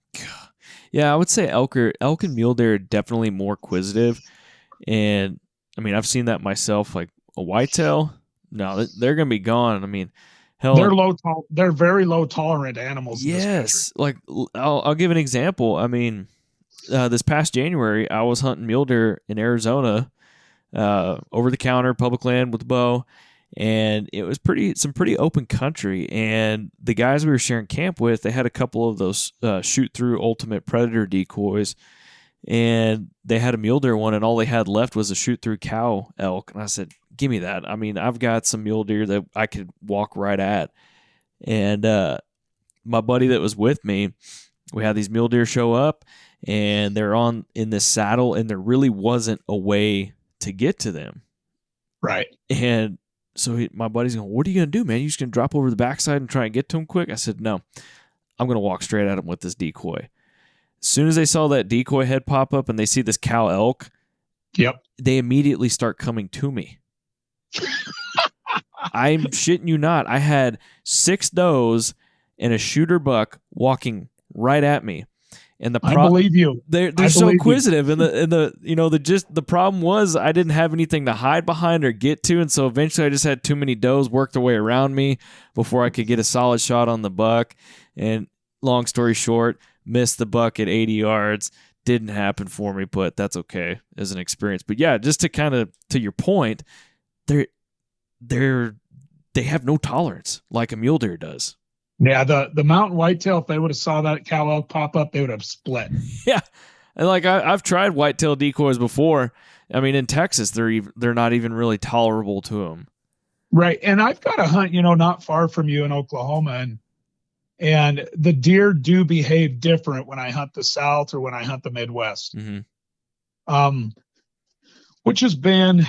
Yeah, I would say elk and mule deer are definitely more acquisitive. And I mean, I've seen that myself. Like a whitetail, no, they're going to be gone. I mean, hell,
they're very low tolerant animals.
Yes. Like I'll give an example. I mean, this past January, I was hunting mule deer in Arizona, over the counter, public land with a bow. And it was some pretty open country. And the guys we were sharing camp with, they had a couple of those shoot through ultimate predator decoys. And they had a mule deer one, and all they had left was a shoot through cow elk. And I said, give me that. I mean, I've got some mule deer that I could walk right at. And my buddy that was with me, we had these mule deer show up, and they're in this saddle, and there really wasn't a way to get to them.
Right.
And so my buddy's going, what are you going to do, man? You just going to drop over the backside and try and get to him quick? I said, no, I'm going to walk straight at them with this decoy. As soon as they saw that decoy head pop up and they see this cow elk,
Yep.
they immediately start coming to me. I'm shitting you not. I had 6 does and a shooter buck walking right at me. And
I believe you.
They're so inquisitive, and the problem was I didn't have anything to hide behind or get to, and so eventually I just had too many does work their way around me before I could get a solid shot on the buck. And long story short, missed the buck at 80 yards. Didn't happen for me, but that's okay as an experience. But yeah, just to kind of to your point, they have no tolerance like a mule deer does.
Yeah, the mountain whitetail, if they would have saw that cow elk pop up, they would have split.
Yeah, and like I've tried whitetail decoys before. I mean, in Texas, they're not even really tolerable to them.
Right, and I've got a hunt, not far from you in Oklahoma, and the deer do behave different when I hunt the South or when I hunt the Midwest.
Mm-hmm.
Which has been,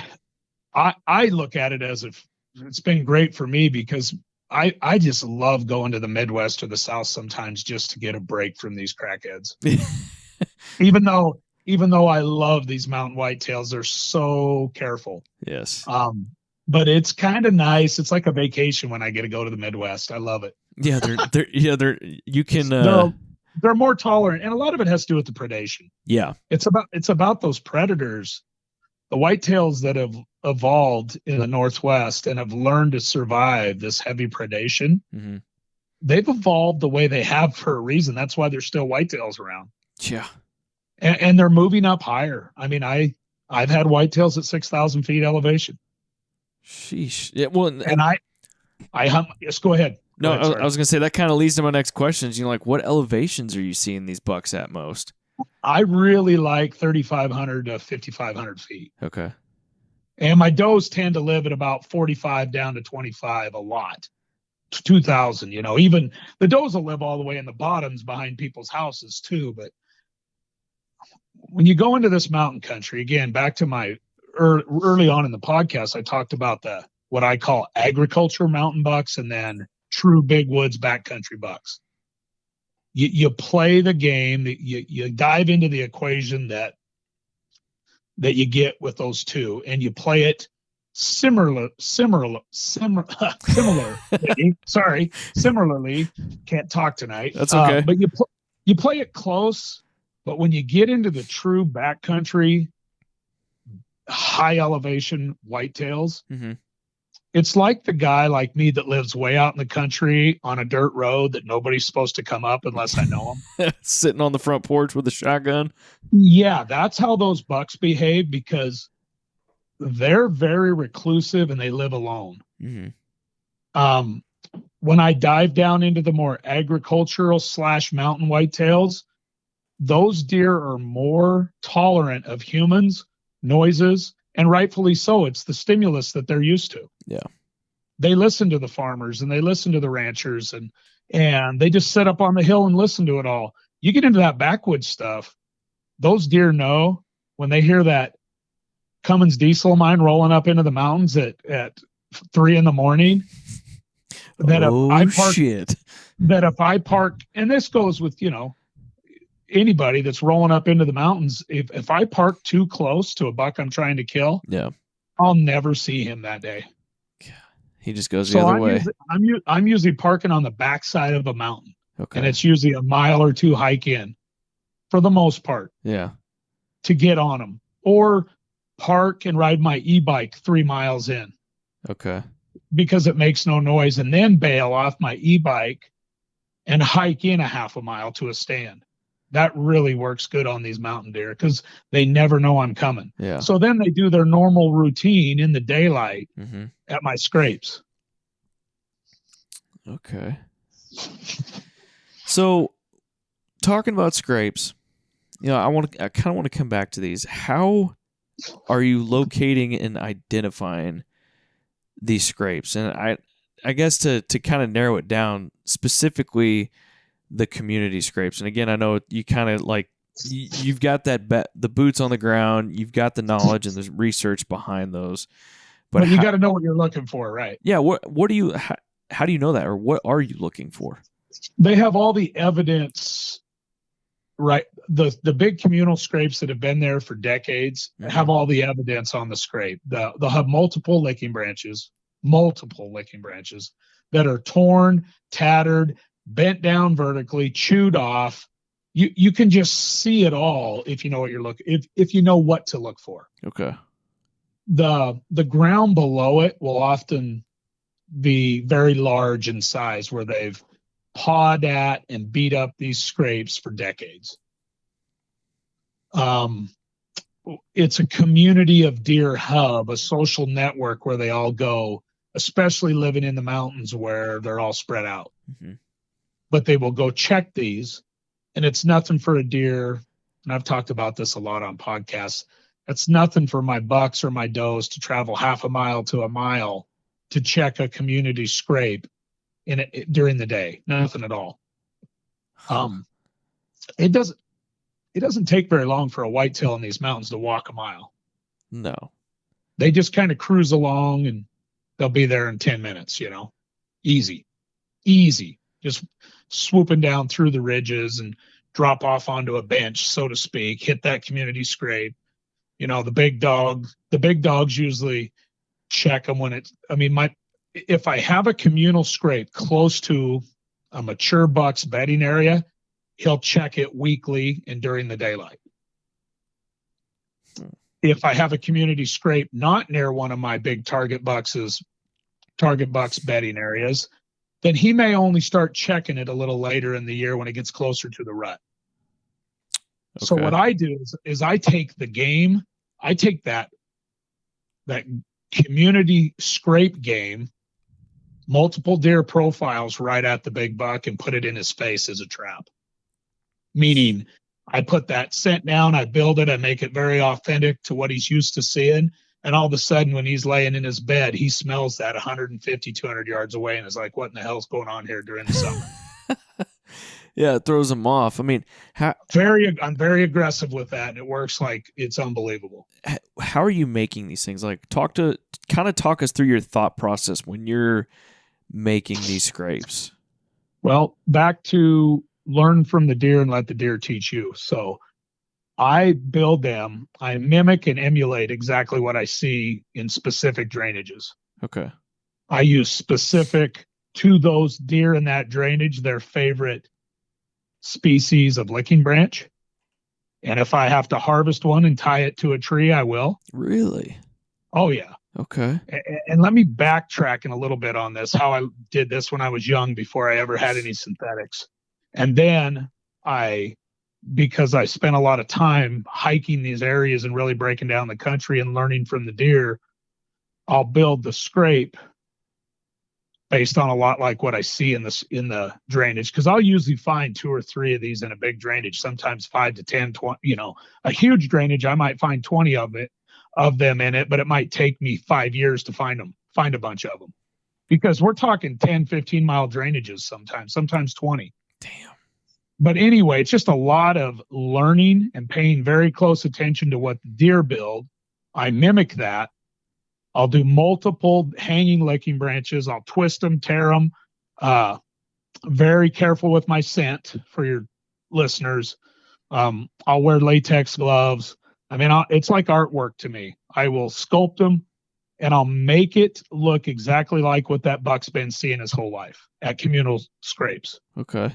I look at it as if it's been great for me because I just love going to the Midwest or the South sometimes just to get a break from these crackheads. even though I love these mountain whitetails, they're so careful.
Yes.
But it's kind of nice. It's like a vacation when I get to go to the Midwest. I love it.
Yeah,
they're more tolerant, and a lot of it has to do with the predation.
Yeah.
It's about those predators, the whitetails that have evolved in the Northwest and have learned to survive this heavy predation.
Mm-hmm.
They've evolved the way they have for a reason. That's why there's still whitetails around.
Yeah.
And they're moving up higher. I mean, I've had whitetails at 6,000 feet elevation.
Sheesh. Yeah, well,
and I hunt. Just go ahead.
No, I was going to say that kind of leads to my next questions. Like what elevations are you seeing these bucks at most?
I really like 3,500 to 5,500 feet.
Okay.
And my does tend to live at about 45 down to 25 a lot. 2,000, even the does will live all the way in the bottoms behind people's houses too. But when you go into this mountain country, again, back to my early on in the podcast, I talked about what I call agriculture mountain bucks and then true big woods backcountry bucks. You play the game, you dive into the equation that you get with those two, and you play it similarly. Similarly, can't talk tonight.
That's okay.
But you play it close, but when you get into the true backcountry, high elevation whitetails,
mm-hmm.
It's like the guy like me that lives way out in the country on a dirt road that nobody's supposed to come up unless I know him.
Sitting on the front porch with a shotgun.
Yeah, that's how those bucks behave because they're very reclusive and they live alone.
Mm-hmm.
When I dive down into the more agricultural / mountain whitetails, those deer are more tolerant of humans, noises, and rightfully so. It's the stimulus that they're used to.
Yeah.
They listen to the farmers and they listen to the ranchers and they just sit up on the hill and listen to it all. You get into that backwoods stuff, those deer know when they hear that Cummins diesel mine rolling up into the mountains at 3 a.m. that if I park, and this goes with, anybody that's rolling up into the mountains, if I park too close to a buck I'm trying to kill, I'll never see him that day.
He just goes the other way.
I'm usually parking on the backside of a mountain.
Okay.
And it's usually a mile or two hike in for the most part.
Yeah.
To get on them or park and ride my e-bike 3 miles in.
Okay.
Because it makes no noise, and then bail off my e-bike and hike in a half a mile to a stand. That really works good on these mountain deer because they never know I'm coming.
Yeah.
So then they do their normal routine in the daylight
mm-hmm.
at my scrapes.
Okay. So talking about scrapes, I kind of want to come back to these. How are you locating and identifying these scrapes? And I guess to kind of narrow it down, specifically the community scrapes. And again, I know you kind of like you've got the boots on the ground, you've got the knowledge and the research behind those, but
you got to know what you're looking for, right?
Yeah. What do you? How do you know that, or what are you looking for?
They have all the evidence, right? The big communal scrapes that have been there for decades have all the evidence on the scrape. They'll have multiple licking branches that are torn, tattered, bent down vertically, chewed off. You can just see it all if you know what you're looking, if you know what to look for.
Okay.
The ground below it will often be very large in size, where they've pawed at and beat up these scrapes for decades. It's a community of deer hub, a social network where they all go, especially living in the mountains where they're all spread out. But they will go check these, and it's nothing for a deer. And I've talked about this a lot on podcasts. It's nothing for my bucks or my does to travel half a mile to a mile to check a community scrape during the day. Nothing at all. It doesn't take very long for a whitetail in these mountains to walk a mile.
No.
They just kind of cruise along, and they'll be there in 10 minutes, easy, just swooping down through the ridges and drop off onto a bench, so to speak, hit that community scrape. The big dogs usually check them when if I have a communal scrape close to a mature buck's bedding area, he'll check it weekly and during the daylight. If I have a community scrape not near one of my big target bucks' bedding areas, then he may only start checking it a little later in the year when it gets closer to the rut. Okay. So what I do is I take that community scrape game, multiple deer profiles right at the big buck, and put it in his face as a trap. Meaning I put that scent down, I build it, I make it very authentic to what he's used to seeing. And all of a sudden, when he's laying in his bed, he smells that 150, 200 yards away and is like, what in the hell's going on here during the summer?
Yeah, it throws him off. I mean, I'm
very aggressive with that, and it works like it's unbelievable.
How are you making these things? Like, talk us through your thought process when you're making these scrapes.
Well, back to learn from the deer and let the deer teach you. So I build them, I mimic and emulate exactly what I see in specific drainages.
Okay.
I use specific to those deer in that drainage, their favorite species of licking branch. And if I have to harvest one and tie it to a tree, I will.
Really?
Oh, yeah.
Okay.
And let me backtrack in a little bit on this, how I did this when I was young before I ever had any synthetics. And then because I spent a lot of time hiking these areas and really breaking down the country and learning from the deer, I'll build the scrape based on a lot like what I see in the drainage. Because I'll usually find 2 or 3 of these in a big drainage, sometimes 5 to 10, 20, a huge drainage, I might find 20 of them in it, but it might take me 5 years to find a bunch of them. Because we're talking 10, 15 mile drainages sometimes 20.
Damn.
But anyway, it's just a lot of learning and paying very close attention to what the deer build. I mimic that. I'll do multiple hanging licking branches. I'll twist them, tear them. Very careful with my scent for your listeners. I'll wear latex gloves. I mean, it's like artwork to me. I will sculpt them, and I'll make it look exactly like what that buck's been seeing his whole life at communal scrapes.
Okay.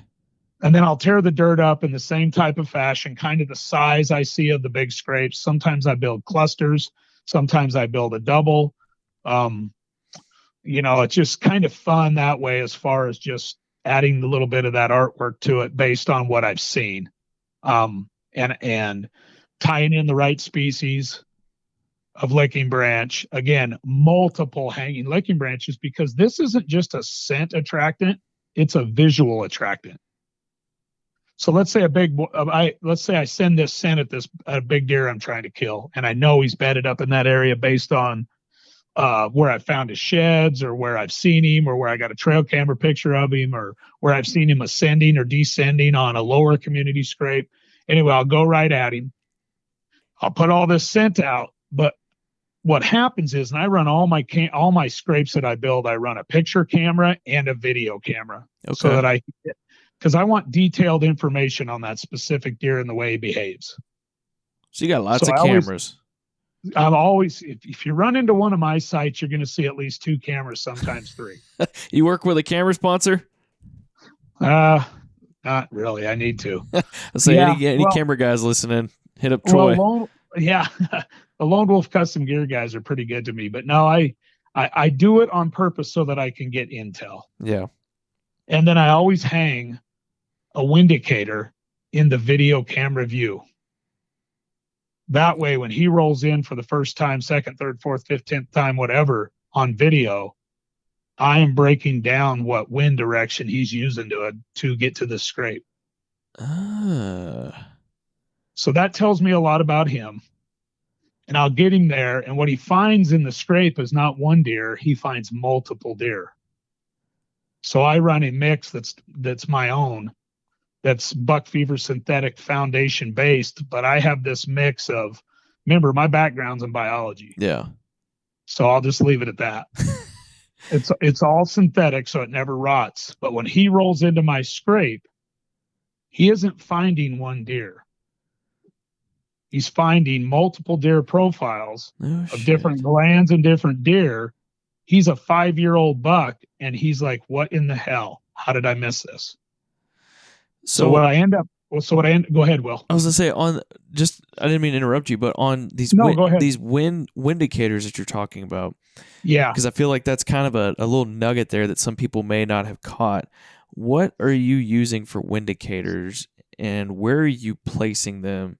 And then I'll tear the dirt up in the same type of fashion, kind of the size I see of the big scrapes. Sometimes I build clusters. Sometimes I build a double. It's just kind of fun that way, as far as just adding a little bit of that artwork to it based on what I've seen. And tying in the right species of licking branch. Again, multiple hanging licking branches, because this isn't just a scent attractant, it's a visual attractant. So let's say I send this scent at a big deer I'm trying to kill, and I know he's bedded up in that area based on where I found his sheds, or where I've seen him, or where I got a trail camera picture of him, or where I've seen him ascending or descending on a lower community scrape. Anyway, I'll go right at him. I'll put all this scent out, but what happens is, and I run all my scrapes that I build, I run a picture camera and a video camera.
Okay.
So that because I want detailed information on that specific deer and the way he behaves.
So you got lots of cameras.
I'm always, if you run into one of my sites, you're going to see at least 2 cameras, sometimes 3.
You work with a camera sponsor?
Not really. I need to.
Say any camera guys listening, hit up Troy.
The Lone Wolf Custom Gear guys are pretty good to me, but no, I do it on purpose so that I can get intel.
Yeah.
And then I always hang a windicator in the video camera view. That way, when he rolls in for the first time, second, third, fourth, fifth, 10th time, whatever, on video, I am breaking down what wind direction he's using to get to the scrape. So that tells me a lot about him. And I'll get him there. And what he finds in the scrape is not one deer. He finds multiple deer. So I run a mix that's my own. That's buck fever synthetic foundation based, but I have this mix of, remember, my background's in biology.
Yeah.
So I'll just leave it at that. It's all synthetic, so it never rots. But when he rolls into my scrape, he isn't finding one deer. He's finding multiple deer profiles of different glands and different deer. He's a 5-year-old buck, and he's like, what in the hell? How did I miss this? So go ahead, Will.
I was gonna say I didn't mean to interrupt you, but on these these wind indicators that you're talking about.
Yeah.
Because I feel like that's kind of a little nugget there that some people may not have caught. What are you using for wind indicators, and where are you placing them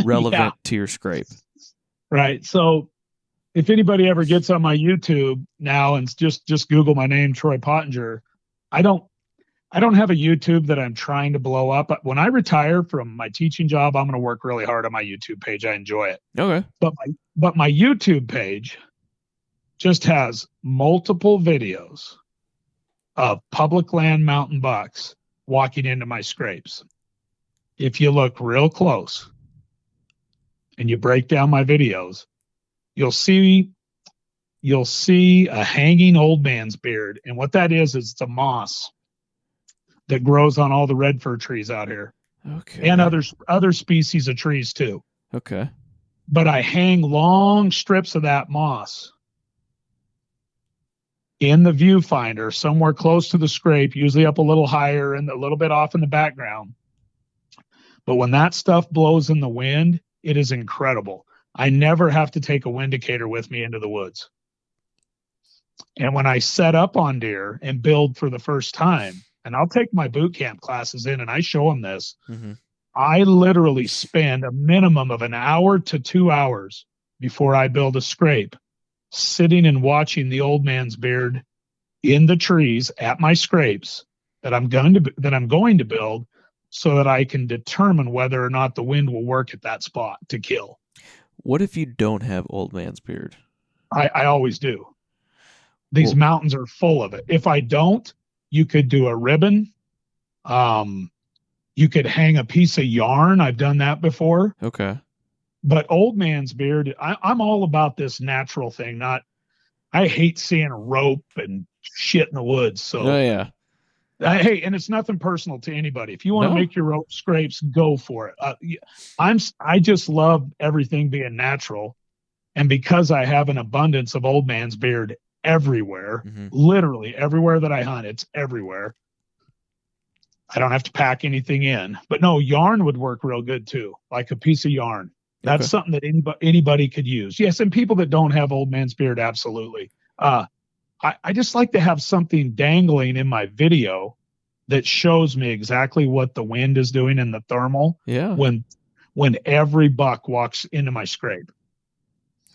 relevant to your scrape?
Right. So if anybody ever gets on my YouTube now and just Google my name, Troy Pottenger, I don't have a YouTube that I'm trying to blow up. When I retire from my teaching job, I'm going to work really hard on my YouTube page. I enjoy it.
Okay.
But my YouTube page just has multiple videos of public land mountain bucks walking into my scrapes. If you look real close and you break down my videos, you'll see a hanging old man's beard. And what that is it's a moss that grows on all the red fir trees out here.
Okay.
And other species of trees too.
Okay.
But I hang long strips of that moss in the viewfinder somewhere close to the scrape, usually up a little higher and a little bit off in the background. But when that stuff blows in the wind, it is incredible. I never have to take a windicator with me into the woods. And when I set up on deer and build for the first time, and I'll take my boot camp classes in and I show them this, I literally spend a minimum of an hour to 2 hours before I build a scrape, sitting and watching the old man's beard in the trees at my scrapes that I'm going to build, so that I can determine whether or not the wind will work at that spot to kill.
What if you don't have old man's beard?
I always do. These mountains are full of it. If I don't, you could do a ribbon. You could hang a piece of yarn. I've done that before.
Okay.
But old man's beard, I'm all about this natural thing. I hate seeing rope and shit in the woods. So
yeah.
Hey, and it's nothing personal to anybody. If you want to make your rope scrapes, go for it. I just love everything being natural. And because I have an abundance of old man's beard everywhere, literally everywhere that I hunt, it's everywhere. I don't have to pack anything in. But no, yarn would work real good too, like a piece of yarn. That's something that anybody could use. Yes, and people that don't have old man's beard, absolutely. I just like to have something dangling in my video that shows me exactly what the wind is doing in the thermal when every buck walks into my scrape.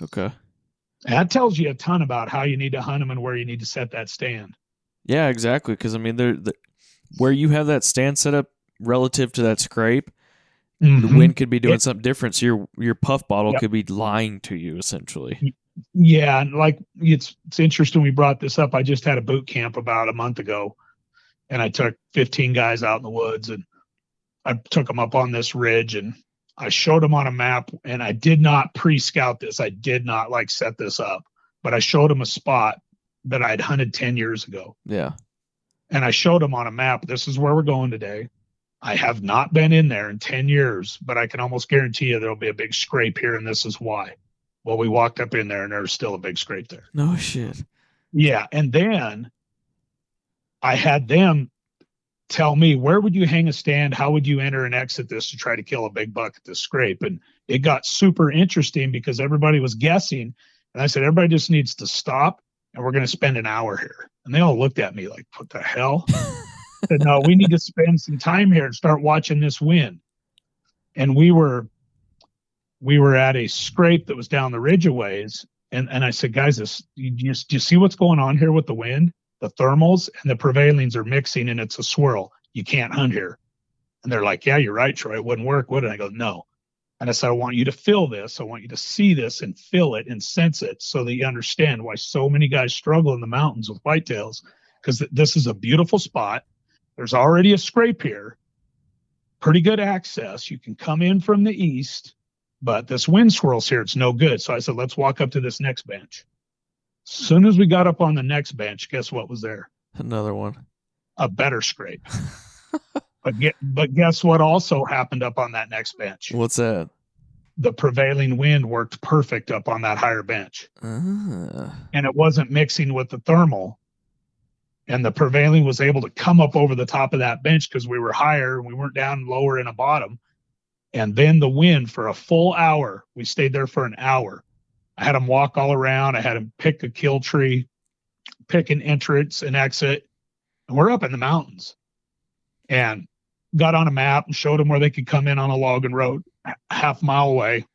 Okay.
And that tells you a ton about how you need to hunt them and where you need to set that stand.
Yeah, exactly. Because, I mean, where you have that stand set up relative to that scrape, the wind could be doing something different. So your puff bottle could be lying to you, essentially.
Yeah, and like it's interesting we brought this up. I just had a boot camp about a month ago, and I took 15 guys out in the woods, and I took them up on this ridge, and I showed them on a map, and I did not pre-scout this. I did not set this up, but I showed them a spot that I'd hunted 10 years ago.
Yeah.
And I showed them on a map, this is where we're going today. I have not been in there in 10 years, but I can almost guarantee you there'll be a big scrape here, and this is why. Well, we walked up in there, and there was still a big scrape there.
No shit.
Yeah, and then I had them tell me, where would you hang a stand? How would you enter and exit this to try to kill a big buck at this scrape? And it got super interesting because everybody was guessing. And I said, everybody just needs to stop, and we're going to spend an hour here. And they all looked at me like, what the hell? I said, no, we need to spend some time here and start watching this wind. And we were at a scrape that was down the ridge a ways. And I said, guys, do you see what's going on here with the wind? The thermals and the prevailings are mixing, and it's a swirl. You can't hunt here. And they're like, yeah, you're right, Troy. It wouldn't work, would it? I go, no. And I said, I want you to feel this. I want you to see this and feel it and sense it so that you understand why so many guys struggle in the mountains with whitetails, because this is a beautiful spot. There's already a scrape here, pretty good access. You can come in from the east, but this wind swirls here, it's no good. So I said, let's walk up to this next bench. As soon as we got up on the next bench, guess what was there?
Another one.
A better scrape. But guess what also happened up on that next bench?
What's that?
The prevailing wind worked perfect up on that higher bench. And it wasn't mixing with the thermal. And the prevailing was able to come up over the top of that bench because we were higher and we weren't down lower in a bottom. And then the wind for a full hour, we stayed there for an hour. I had them walk all around. I had them pick a kill tree, pick an entrance and exit. And we're up in the mountains. And got on a map and showed them where they could come in on a logging road half mile away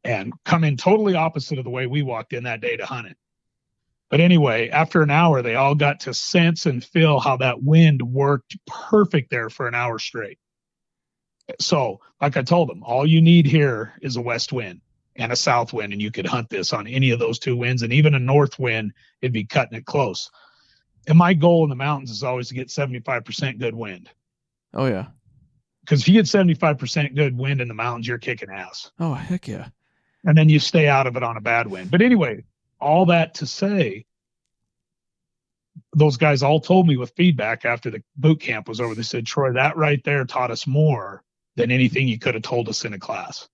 and come in totally opposite of the way we walked in that day to hunt it. But anyway, after an hour, they all got to sense and feel how that wind worked perfect there for an hour straight. So, like I told them, all you need here is a west wind and a south wind, and you could hunt this on any of those two winds. And even a north wind, it'd be cutting it close. And my goal in the mountains is always to get 75% good wind.
Oh, yeah.
Because if you get 75% good wind in the mountains, you're kicking ass.
Oh, heck yeah.
And then you stay out of it on a bad wind. But anyway, all that to say, those guys all told me with feedback after the boot camp was over, they said, Troy, that right there taught us more than anything you could have told us in a class.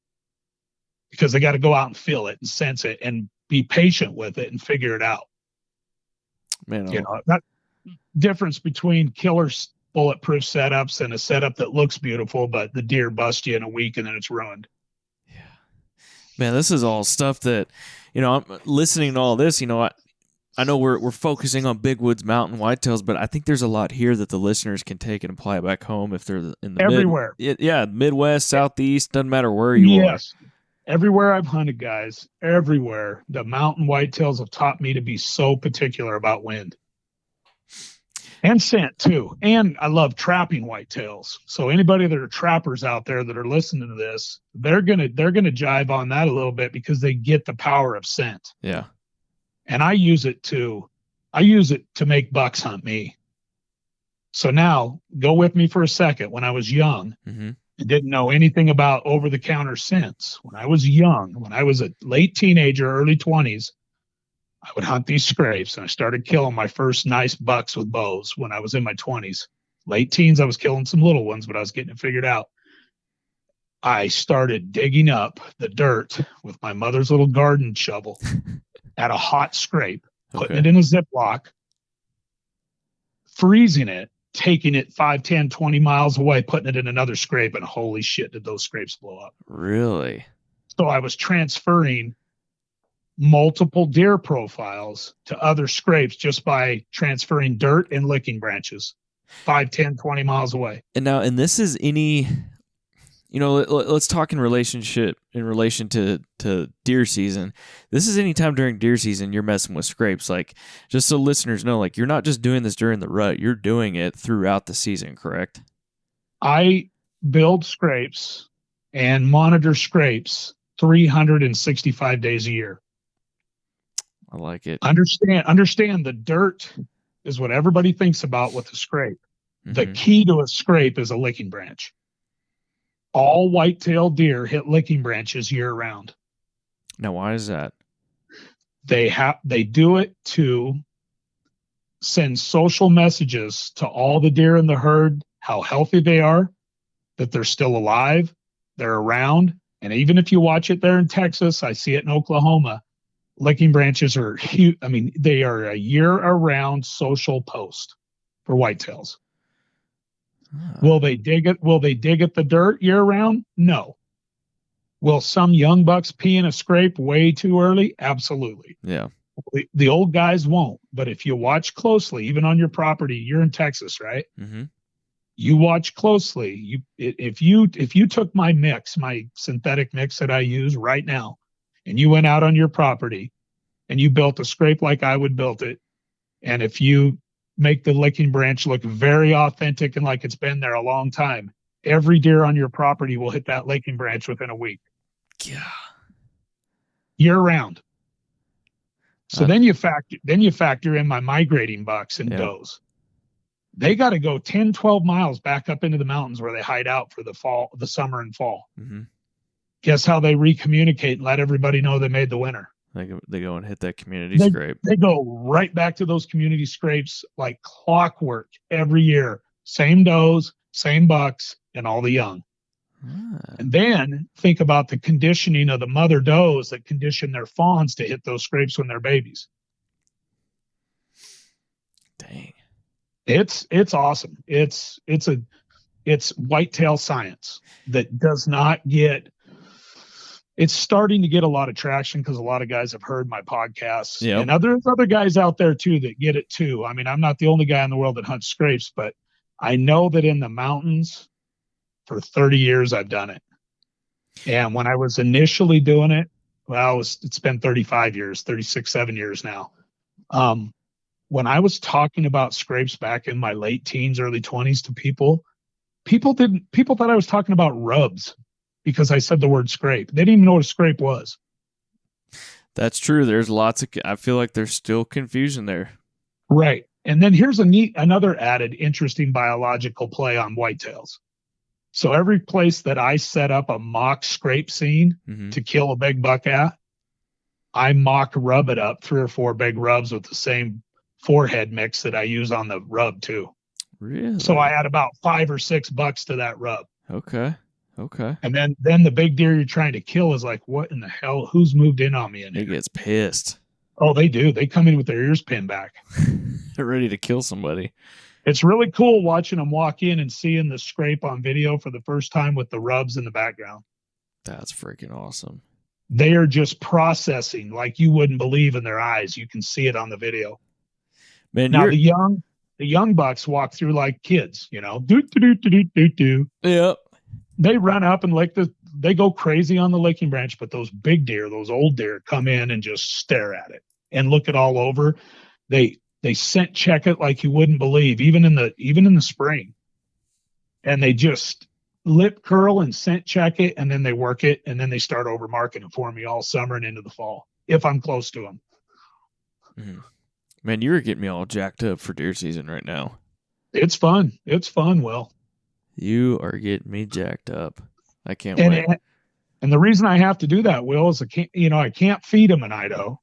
Because they got to go out and feel it and sense it and be patient with it and figure it out.
Man,
you know, that difference between killer bulletproof setups and a setup that looks beautiful, but the deer bust you in a week and then it's ruined.
Yeah, man, this is all stuff that, you know, I'm listening to all this, you know, I know we're focusing on big woods mountain whitetails, but I think there's a lot here that the listeners can take and apply back home if they're in the
everywhere.
Midwest, Southeast, doesn't matter where you are.
Everywhere I've hunted, guys, everywhere, the mountain whitetails have taught me to be so particular about wind and scent too. And I love trapping whitetails. So anybody that are trappers out there that are listening to this, they're gonna jive on that a little bit because they get the power of scent.
Yeah.
And I use it to make bucks hunt me. So now go with me for a second. When I was young, I didn't know anything about over-the-counter scents. When I was young, when I was a late teenager, early 20s, I would hunt these scrapes, and I started killing my first nice bucks with bows when I was in my 20s. Late teens, I was killing some little ones, but I was getting it figured out. I started digging up the dirt with my mother's little garden shovel at a hot scrape, putting it in a Ziploc, freezing it, taking it 5, 10, 20 miles away, putting it in another scrape, and holy shit, did those scrapes blow up.
Really?
So I was transferring multiple deer profiles to other scrapes just by transferring dirt and licking branches 5, 10, 20 miles away.
And this is any, you know, let's talk in relation to deer season. This is any time during deer season you're messing with scrapes. Like, just so listeners know, like, you're not just doing this during the rut, you're doing it throughout the season, correct? I
build scrapes and monitor scrapes 365 days a year.
I like it.
Understand the dirt is what everybody thinks about with a scrape. The key to a scrape is a licking branch. All white-tailed deer hit licking branches year-round.
Now, why is that?
They do it to send social messages to all the deer in the herd, how healthy they are, that they're still alive, they're around. And even if you watch it there in Texas, I see it in Oklahoma, licking branches are huge. I mean, they are a year-round social post for whitetails. Will they dig it? Will they dig at the dirt year-round? No. Will some young bucks pee in a scrape way too early? Absolutely.
Yeah.
The old guys won't. But if you watch closely, even on your property, you're in Texas, right?
Mm-hmm.
You watch closely. If you took my mix, my synthetic mix that I use right now, and you went out on your property and you built a scrape like I would build it, and if you make the licking branch look very authentic and like it's been there a long time, every deer on your property will hit that licking branch within a week.
Yeah.
Year round. So then you factor in my migrating bucks and does. They got to go 10, 12 miles back up into the mountains where they hide out for the summer and fall.
Mm-hmm.
Guess how they recommunicate and let everybody know they made the winter?
They go and hit that community scrape.
They go right back to those community scrapes like clockwork every year. Same does, same bucks, and all the young. And then think about the conditioning of the mother does that condition their fawns to hit those scrapes when they're babies.
Dang.
It's awesome. It's whitetail science that does not get. It's starting to get a lot of traction because a lot of guys have heard my podcasts, and other guys out there too that get it too. I mean, I'm not the only guy in the world that hunts scrapes, but I know that in the mountains for 30 years I've done it. And when I was initially doing it, well, it's been 35 years, 36, 7 years now. When I was talking about scrapes back in my late teens, early 20s to people thought I was talking about rubs because I said the word scrape. They didn't even know what a scrape was.
That's true. There's I feel like there's still confusion there.
Right. And then here's another added interesting biological play on whitetails. So every place that I set up a mock scrape scene to kill a big buck at, I mock rub it up 3 or 4 big rubs with the same forehead mix that I use on the rub too.
Really?
So I add about 5 or 6 bucks to that rub.
Okay.
And then the big deer you're trying to kill is like, what in the hell? Who's moved in on me?
He gets pissed.
Oh, they do. They come in with their ears pinned back.
They're ready to kill somebody.
It's really cool watching them walk in and seeing the scrape on video for the first time with the rubs in the background.
That's freaking awesome.
They are just processing like you wouldn't believe in their eyes. You can see it on the video.
Man,
now the young bucks walk through like kids, do.
Yep.
They run up and they go crazy on the licking branch, but those big deer, those old deer come in and just stare at it and look it all over. They scent check it like you wouldn't believe, even in the spring. And they just lip curl and scent check it, and then they work it, and then they start over marking it for me all summer and into the fall if I'm close to them.
Mm-hmm. Man, you were getting me all jacked up for deer season right now.
It's fun. It's fun, Will.
You are getting me jacked up. I can't wait.
And the reason I have to do that, Will, is I can't feed them in Idaho.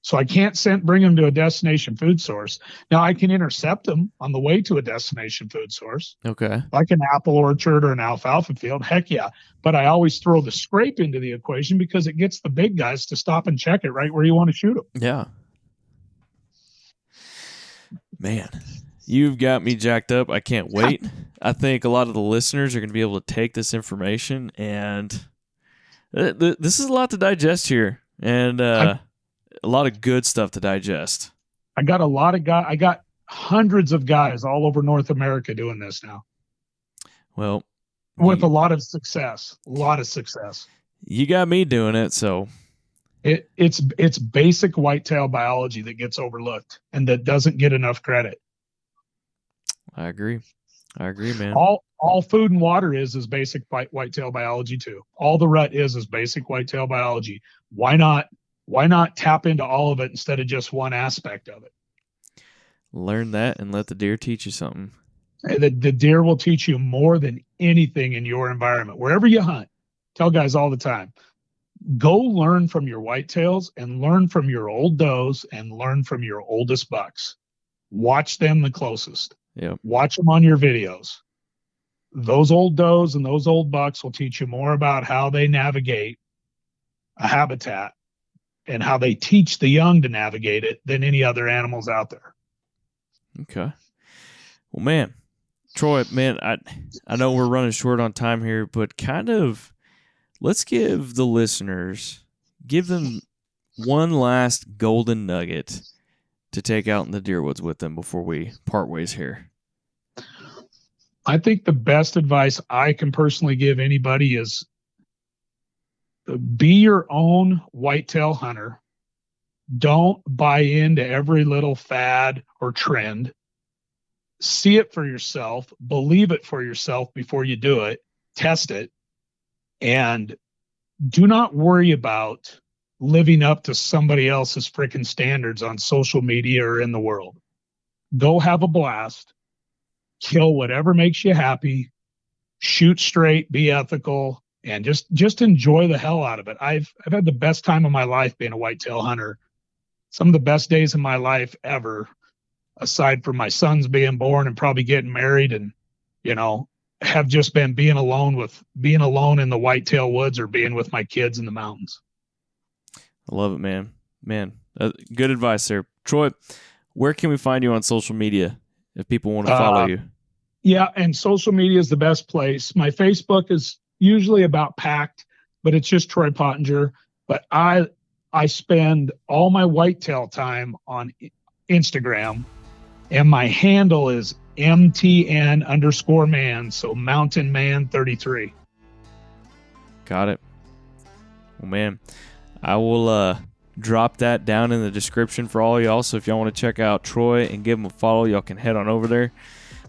So I can't bring them to a destination food source. Now I can intercept them on the way to a destination food source.
Okay.
Like an apple orchard or an alfalfa field. Heck yeah. But I always throw the scrape into the equation because it gets the big guys to stop and check it right where you want to shoot them.
Yeah. Man, you've got me jacked up. I can't wait. I think a lot of the listeners are going to be able to take this information, and this is a lot to digest here, and a lot of good stuff to digest.
I got a lot of guys. I got hundreds of guys all over North America doing this now.
Well,
with a lot of success. You
got me doing it, so
it's basic whitetail biology that gets overlooked and that doesn't get enough credit.
I agree, man.
All food and water is basic whitetail biology too. All the rut is basic whitetail biology. Why not tap into all of it instead of just one aspect of it?
Learn that and let the deer teach you something.
The deer will teach you more than anything in your environment. Wherever you hunt, tell guys all the time, go learn from your whitetails and learn from your old does and learn from your oldest bucks. watch them the closest.
Yeah.
Watch them on your videos. Those old does and those old bucks will teach you more about how they navigate a habitat and how they teach the young to navigate it than any other animals out there.
Okay. Well, man, Troy, man, I know we're running short on time here, but kind of let's give the listeners, give them one last golden nugget to take out in the deer woods with them before we part ways here.
I think the best advice I can personally give anybody is be your own whitetail hunter. Don't buy into every little fad or trend. See it for yourself, believe it for yourself before you do it, test it, and do not worry about living up to somebody else's freaking standards on social media or in the world. Go have a blast, kill whatever makes you happy, shoot straight, be ethical, and just enjoy the hell out of it. I've had the best time of my life being a whitetail hunter. Some of the best days of my life ever, aside from my sons being born and probably getting married, and have just been being alone in the whitetail woods or being with my kids in the mountains.
I love it, man. Good advice there. Troy, where can we find you on social media if people want to follow you?
Yeah, and social media is the best place. My Facebook is usually about packed, but it's just Troy Pottenger. But I spend all my whitetail time on Instagram, and my handle is MTN_man, so Mountain Man 33.
Got it. Well, man, I will drop that down in the description for all y'all. So if y'all want to check out Troy and give him a follow, y'all can head on over there.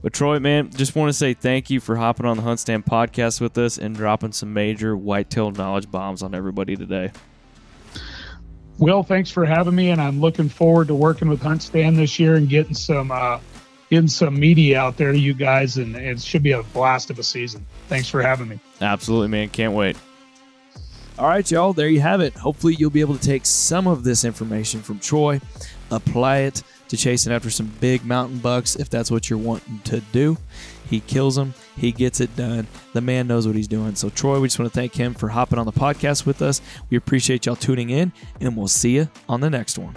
But Troy, man, just want to say thank you for hopping on the HuntStand podcast with us and dropping some major whitetail knowledge bombs on everybody today.
Will, thanks for having me, and I'm looking forward to working with HuntStand this year and getting some media out there to you guys, and it should be a blast of a season. Thanks for having me.
Absolutely, man. Can't wait.
All right, y'all, there you have it. Hopefully you'll be able to take some of this information from Troy, apply it to chasing after some big mountain bucks if that's what you're wanting to do. He kills them. He gets it done. The man knows what he's doing. So, Troy, we just want to thank him for hopping on the podcast with us. We appreciate y'all tuning in, and we'll see you on the next one.